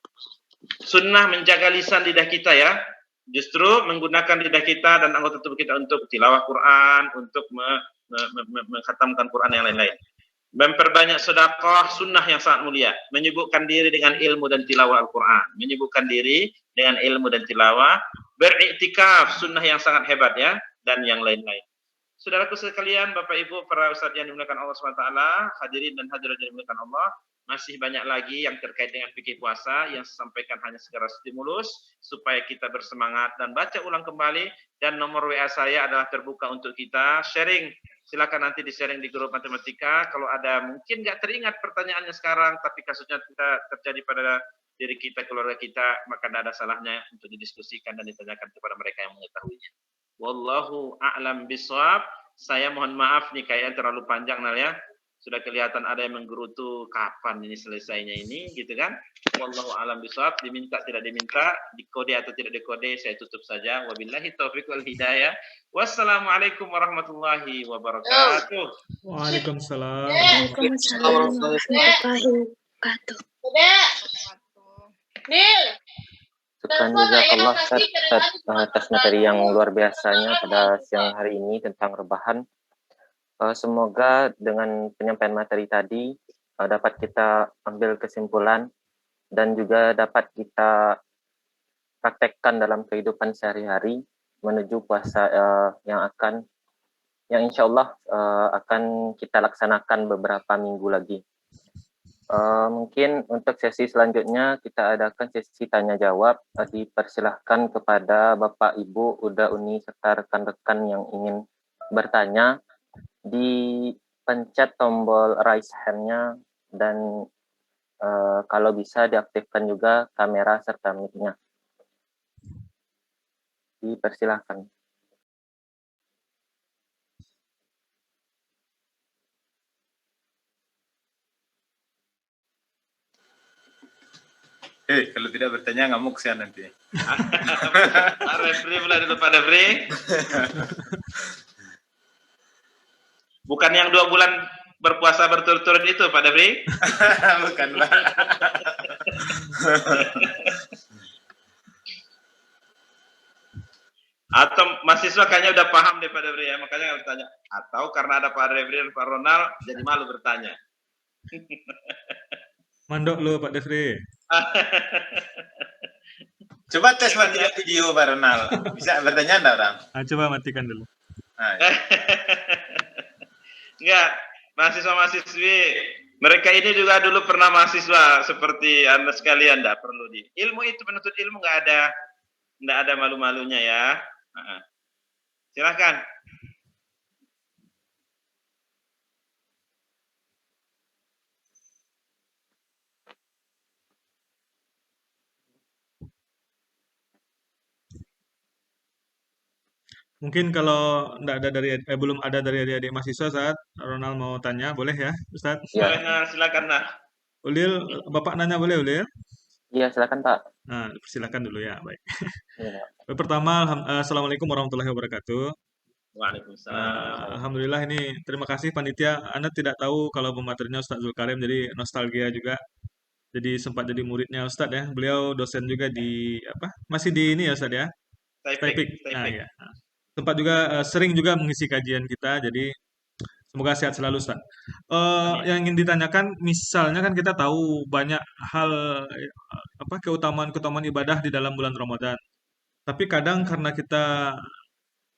Sunnah menjaga lisan lidah kita ya. Justru menggunakan lidah kita dan anggota tubuh kita untuk tilawah Quran, untuk mengkhatamkan Quran yang lain-lain. memperbanyak sedekah sunnah yang sangat mulia, menyibukkan diri dengan ilmu dan tilawah Al-Quran, menyibukkan diri dengan ilmu dan tilawah, beriktikaf sunnah yang sangat hebat ya, dan yang lain-lain. Saudaraku sekalian, Bapak Ibu, para ustadz yang dimuliakan Allah SWT, hadirin dan hadirat yang dimuliakan Allah, masih banyak lagi yang terkait dengan fikih puasa yang saya sampaikan hanya sekedar stimulus supaya kita bersemangat dan baca ulang kembali. Dan nomor WA saya adalah terbuka untuk kita sharing. Silakan nanti di-sharing di grup matematika. Kalau ada mungkin nggak teringat pertanyaannya sekarang, tapi kasusnya terjadi pada diri kita, keluarga kita, maka tidak ada salahnya untuk didiskusikan dan ditanyakan kepada mereka yang mengetahuinya. Wallahu a'lam bishawab. Saya mohon maaf nih kayaknya terlalu panjang Nal ya. Sudah kelihatan ada yang menggerutu kapan ini selesainya ini gitu kan. Wallahu a'lam bishawab. Diminta tidak diminta, dikode atau tidak dikode, saya tutup saja. Wabillahi taufiq wal hidayah. Wassalamualaikum warahmatullahi wabarakatuh. Waalaikumsalam. Waalaikumsalam warahmatullahi wabarakatuh. Syukran jazakallah Ustaz atas materi yang luar biasanya pada siang hari ini tentang rebahan. Semoga dengan penyampaian materi tadi dapat kita ambil kesimpulan dan juga dapat kita praktekkan dalam kehidupan sehari-hari menuju puasa yang insya Allah akan kita laksanakan beberapa minggu lagi. Mungkin untuk sesi selanjutnya kita adakan sesi tanya jawab. Dipersilahkan kepada Bapak, Ibu, Uda, Uni, serta rekan-rekan yang ingin bertanya, dipencet tombol raise hand-nya dan kalau bisa diaktifkan juga kamera serta mic-nya. Dipersilahkan. Kalau tidak bertanya ngamuk saya nanti. Refri mulai dulu Pak Refri. Bukan yang 2 bulan berpuasa berturut-turut itu Pak Refri? Bukan Pak. Atau mahasiswa kayaknya udah paham deh Pak Refri ya, makanya nggak bertanya. Atau karena ada Pak Refri dan Pak Ronald jadi malu bertanya. Mandok lo Pak Defri. Coba tes matikan video Pak Ronald. Bisa bertanya enggak orang? Coba matikan dulu. Enggak, mahasiswa-mahasiswi, mereka ini juga dulu pernah mahasiswa seperti Anda sekalian, enggak perlu ilmu itu, penuntut ilmu enggak ada malu-malunya ya. Silakan. Mungkin kalau belum ada dari adik-adik mahasiswa saat Ronald mau tanya, boleh ya, Ustaz? Ya. Silakan nah. Ulil, Bapak nanya boleh Ulil? Iya, silakan Pak. Nah, silakan dulu ya, baik. Ya. Pertama, Assalamualaikum warahmatullahi wabarakatuh. Waalaikumsalam. Alhamdulillah ini terima kasih panitia. Anda tidak tahu kalau pematerinya Ustaz Zulkarim, jadi nostalgia juga. Jadi sempat jadi muridnya Ustaz ya. Beliau dosen juga di masih di ini ya Ustaz ya. Taipik. Nah, ya. Sempat juga sering juga mengisi kajian kita. Jadi semoga sehat selalu Ustaz. Yang ingin ditanyakan, misalnya kan kita tahu banyak hal keutamaan-keutamaan ibadah di dalam bulan Ramadan. Tapi kadang karena kita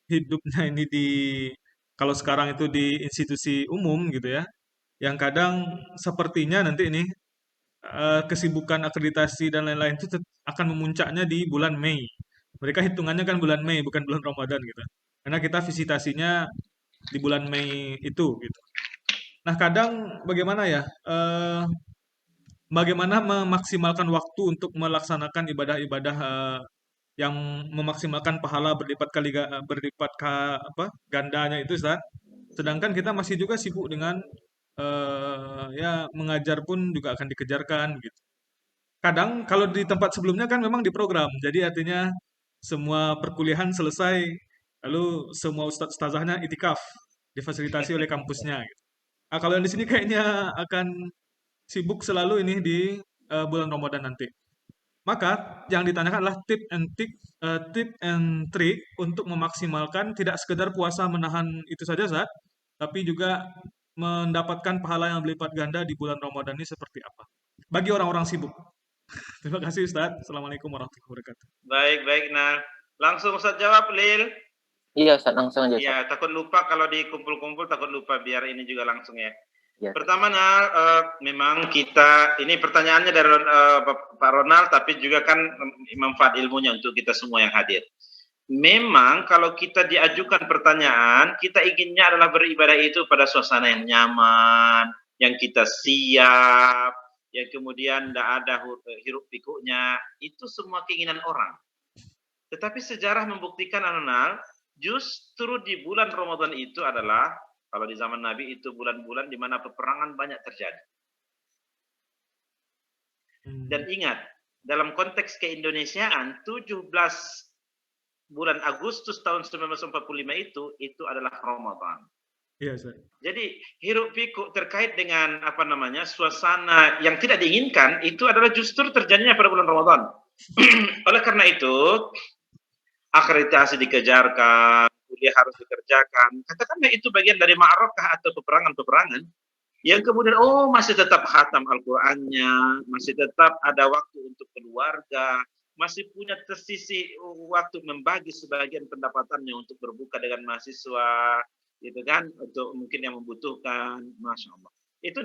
hidupnya ini kalau sekarang itu di institusi umum gitu ya, yang kadang sepertinya nanti ini kesibukan akreditasi dan lain-lain itu akan memuncaknya di bulan Mei. Mereka hitungannya kan bulan Mei, bukan bulan Ramadan gitu. Karena kita visitasinya di bulan Mei itu gitu. Nah, kadang bagaimana ya? Bagaimana memaksimalkan waktu untuk melaksanakan ibadah-ibadah yang memaksimalkan pahala berlipat gandanya itu, Ustaz. Sedangkan kita masih juga sibuk dengan ya mengajar pun juga akan dikejarkan gitu. Kadang kalau di tempat sebelumnya kan memang diprogram, jadi artinya semua perkuliahan selesai, lalu semua ustazahnya itikaf, difasilitasi oleh kampusnya. Gitu. Nah, kalau yang di sini kayaknya akan sibuk selalu ini di bulan Ramadan nanti. Maka yang ditanyakan adalah tip and trick untuk memaksimalkan tidak sekedar puasa menahan itu saja, Zat, tapi juga mendapatkan pahala yang berlipat ganda di bulan Ramadan ini seperti apa? Bagi orang-orang sibuk. Terima kasih Ustaz. Assalamualaikum warahmatullahi wabarakatuh. Baik. Nah, langsung Ustaz jawab, Lil. Iya, Ustaz, langsung aja, Ustaz. Ya, takut lupa kalau dikumpul-kumpul, takut lupa, biar ini juga langsung ya. Ya. Pertama, memang kita, ini pertanyaannya dari Pak Ronald, tapi juga kan manfaat ilmunya untuk kita semua yang hadir. Memang kalau kita diajukan pertanyaan, kita inginnya adalah beribadah itu pada suasana yang nyaman, yang kita siap, yang kemudian tidak ada hiruk pikuknya. Itu semua keinginan orang. Tetapi sejarah membuktikan, Ronald, justru di bulan Ramadan itu adalah, kalau di zaman Nabi itu bulan-bulan di mana peperangan banyak terjadi. Dan ingat, dalam konteks keindonesiaan, 17 bulan Agustus tahun 1945 itu adalah Ramadan. Iya, Ustaz. Jadi hiruk pikuk terkait dengan suasana yang tidak diinginkan itu adalah justru terjadinya pada bulan Ramadan. Oleh karena itu, akreditasi dikejarkan, kuliah harus dikerjakan. Katakanlah itu bagian dari ma'rakah atau peperangan-peperangan yang kemudian masih tetap khatam Al-Qur'annya, masih tetap ada waktu untuk keluarga, masih punya tersisi waktu membagi sebagian pendapatannya untuk berbuka dengan mahasiswa, gitu kan, untuk mungkin yang membutuhkan. Masya Allah. Itu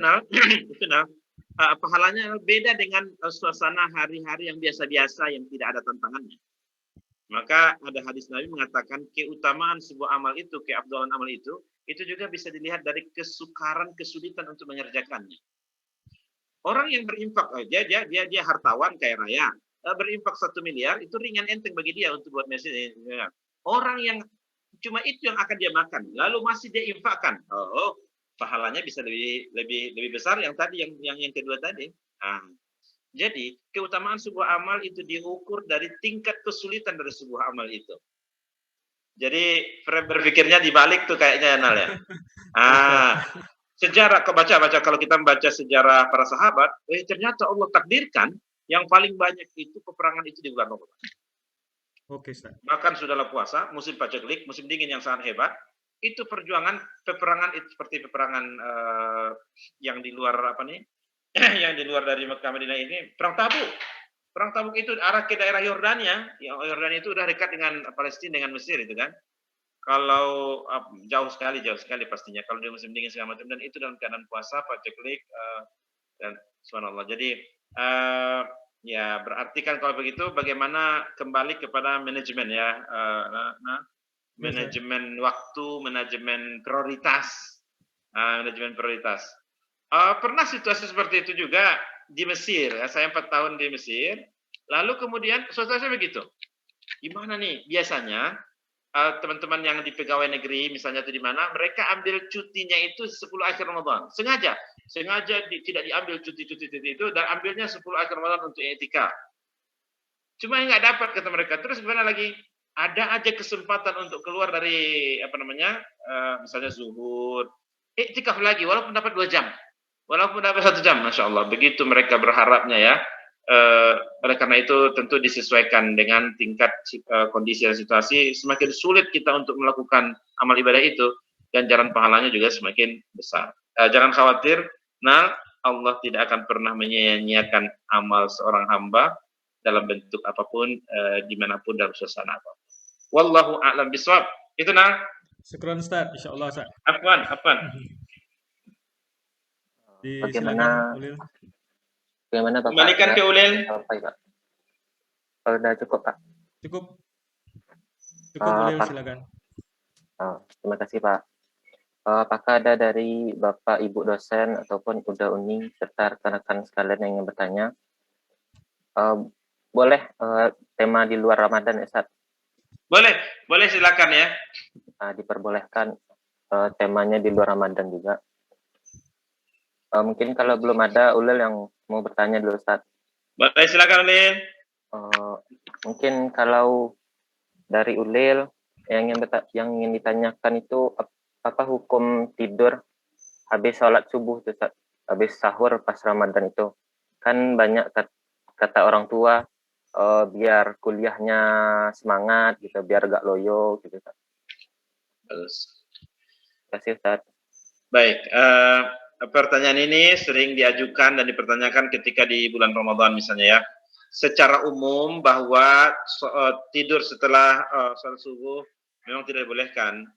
pahalanya beda dengan suasana hari-hari yang biasa-biasa yang tidak ada tantangannya. Maka ada hadis Nabi mengatakan keutamaan sebuah amal itu, keafdalan amal itu juga bisa dilihat dari kesukaran, kesulitan untuk mengerjakannya. Orang yang berinfak, dia hartawan kaya raya, berinfak 1 miliar itu ringan enteng bagi dia untuk buat masjid. Orang yang cuma itu yang akan dia makan, lalu masih dia infakkan, pahalanya bisa lebih besar yang tadi, yang kedua tadi. Jadi keutamaan sebuah amal itu diukur dari tingkat kesulitan dari sebuah amal itu. Jadi frame berpikirnya dibalik tuh kayaknya, Nal ya. Sejarah baca kalau kita membaca sejarah para sahabat, ternyata Allah takdirkan yang paling banyak itu peperangan itu di bulan Ramadan. Oke, Ustaz. Bahkan sudahlah puasa, musim paceklik, musim dingin yang sangat hebat, itu peperangan itu seperti peperangan yang di luar yang di luar dari Mekah Madinah ini, perang Tabuk. Perang Tabuk itu arah ke daerah Yordania. Yordania itu udah dekat dengan Palestina, dengan Mesir itu kan. Kalau jauh sekali pastinya. Kalau di musim dingin segala macam, dan itu dalam keadaan puasa, paceklik, dan subhanallah. Jadi ya berarti kan kalau begitu bagaimana kembali kepada manajemen ya, manajemen waktu, manajemen prioritas, pernah situasi seperti itu juga di Mesir. Saya 4 tahun di Mesir. Lalu kemudian situasinya begitu. Gimana nih? Biasanya teman-teman yang di pegawai negeri misalnya itu di mana, mereka ambil cutinya itu 10 akhir Ramadan. Sengaja tidak diambil cuti itu, dan ambilnya 10 akhir Ramadan untuk i'tikaf. Cuma nggak dapat kata mereka. Terus gimana lagi? Ada aja kesempatan untuk keluar dari misalnya zuhur, i'tikaf lagi walaupun dapat 2 jam. Walaupun dapat 1 jam, Masya Allah. Begitu mereka berharapnya ya. Oleh karena itu tentu disesuaikan dengan tingkat kondisi dan situasi. Semakin sulit kita untuk melakukan amal ibadah itu, ganjaran pahalanya juga semakin besar. Jangan khawatir, Allah tidak akan pernah menyia-nyiakan amal seorang hamba dalam bentuk apapun, dimanapun dalam suasana apapun. Wallahu a'lam bishawab. Itu Syukran Ustaz, insyaallah Ustaz. Afwan. Bagaimana Bapak? Kembalikan ke Ulil. Sampai, Pak. Kalau udah cukup, Pak. Cukup Ulil, Pak. silakan. Terima kasih, Pak. Apakah ada dari Bapak, Ibu dosen ataupun Uda Uni serta rekan-rekan sekalian yang ingin bertanya? Boleh tema di luar Ramadan ya, Ustaz? Boleh silakan ya. Diperbolehkan temanya di luar Ramadan juga. Mungkin kalau belum ada Ulil yang mau bertanya dulu, Ustaz. Boleh, silakan Ulil. Mungkin kalau dari Ulil yang ingin ditanyakan itu apa hukum tidur habis sholat subuh itu, Ustaz? Habis sahur pas Ramadan itu. Kan banyak kata orang tua biar kuliahnya semangat gitu, biar gak loyo gitu, Ustaz. Bagus. Terima kasih, Ustaz. Baik, pertanyaan ini sering diajukan dan dipertanyakan ketika di bulan Ramadan misalnya ya. Secara umum bahwa tidur setelah salat subuh memang tidak dibolehkan.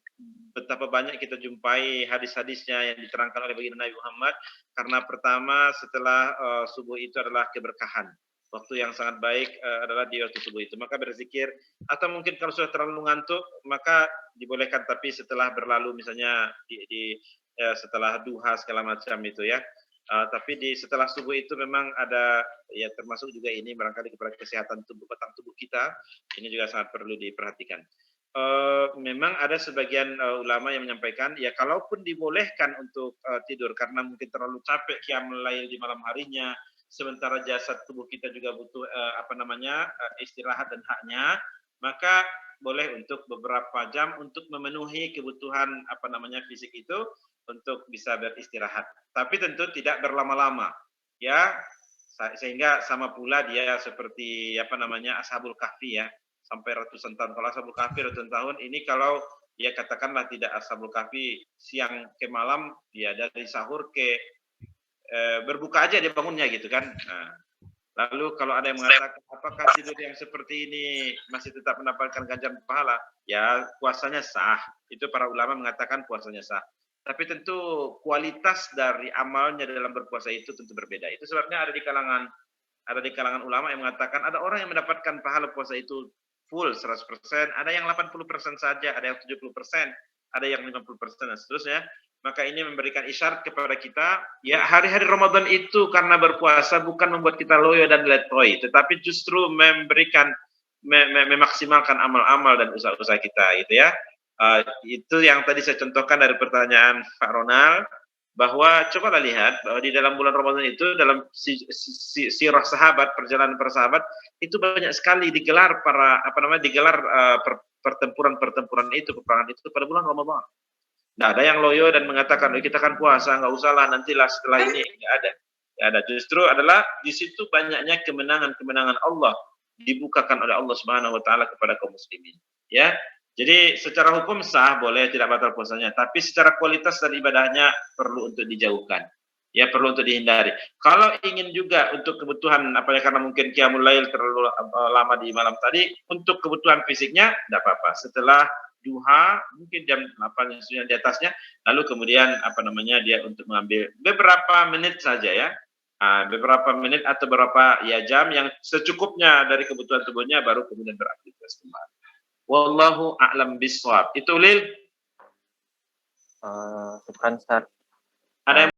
Betapa banyak kita jumpai hadis-hadisnya yang diterangkan oleh baginda Nabi Muhammad, karena pertama setelah subuh itu adalah keberkahan. Waktu yang sangat baik adalah di waktu subuh itu. Maka berzikir, atau mungkin kalau sudah terlalu ngantuk, maka dibolehkan, tapi setelah berlalu misalnya setelah duha segala macam itu ya. Tapi setelah subuh itu memang ada ya, termasuk juga ini barangkali kepada kesehatan batang tubuh kita, ini juga sangat perlu diperhatikan. Memang ada sebagian ulama yang menyampaikan ya, kalaupun dibolehkan untuk tidur karena mungkin terlalu capek qiyamul lail di malam harinya, sementara jasad tubuh kita juga butuh istirahat dan haknya, maka boleh untuk beberapa jam untuk memenuhi kebutuhan fisik itu untuk bisa beristirahat. Tapi tentu tidak berlama-lama, ya, sehingga sama pula dia seperti Ashabul Kahfi ya, sampai ratusan tahun. Kalau Ashabul Kahfi ratusan tahun, ini kalau ya katakanlah tidak Ashabul Kahfi siang ke malam, ya dari sahur ke berbuka aja dia bangunnya gitu kan. Nah, lalu kalau ada yang mengatakan apakah tidur yang seperti ini masih tetap mendapatkan ganjaran pahala? Ya puasanya sah. Itu para ulama mengatakan puasanya sah. Tapi tentu kualitas dari amalnya dalam berpuasa itu tentu berbeda. Itu sebabnya ada di kalangan ulama yang mengatakan ada orang yang mendapatkan pahala puasa itu full 100%, ada yang 80% saja, ada yang 70%, ada yang 50% dan seterusnya. Maka ini memberikan isyarat kepada kita, ya hari-hari Ramadan itu karena berpuasa bukan membuat kita loyo dan letoy, tetapi justru memaksimalkan amal-amal dan usaha-usaha kita, gitu ya. Itu yang tadi saya contohkan dari pertanyaan Pak Ronald, bahwa cobalah lihat bahwa di dalam bulan Ramadan itu dalam sirah sahabat, perjalanan para sahabat itu banyak sekali digelar pertempuran itu, peperangan itu pada bulan Ramadan. Nah, ada yang loyo dan mengatakan, kita kan puasa, nggak usahlah, nantilah setelah ini. Nggak ada. Nggak ada. Justru adalah di situ banyaknya kemenangan-kemenangan Allah dibukakan oleh Allah Subhanahu Wa Taala kepada kaum muslimin. Ya, jadi secara hukum sah, boleh, tidak batal puasanya. Tapi secara kualitas dan ibadahnya perlu untuk dijauhkan. Ya, perlu untuk dihindari. Kalau ingin juga untuk kebutuhan, karena mungkin qiyamul lail terlalu lama di malam tadi, untuk kebutuhan fisiknya, tidak apa-apa. Setelah duha mungkin jam 8 yang di atasnya, lalu kemudian dia untuk mengambil beberapa menit saja ya, beberapa menit atau beberapa jam yang secukupnya dari kebutuhan tubuhnya, baru kemudian beraktivitas kembali. Wallahu a'lam bishawab. Itu Lil. Bukan Ustaz. Ada yang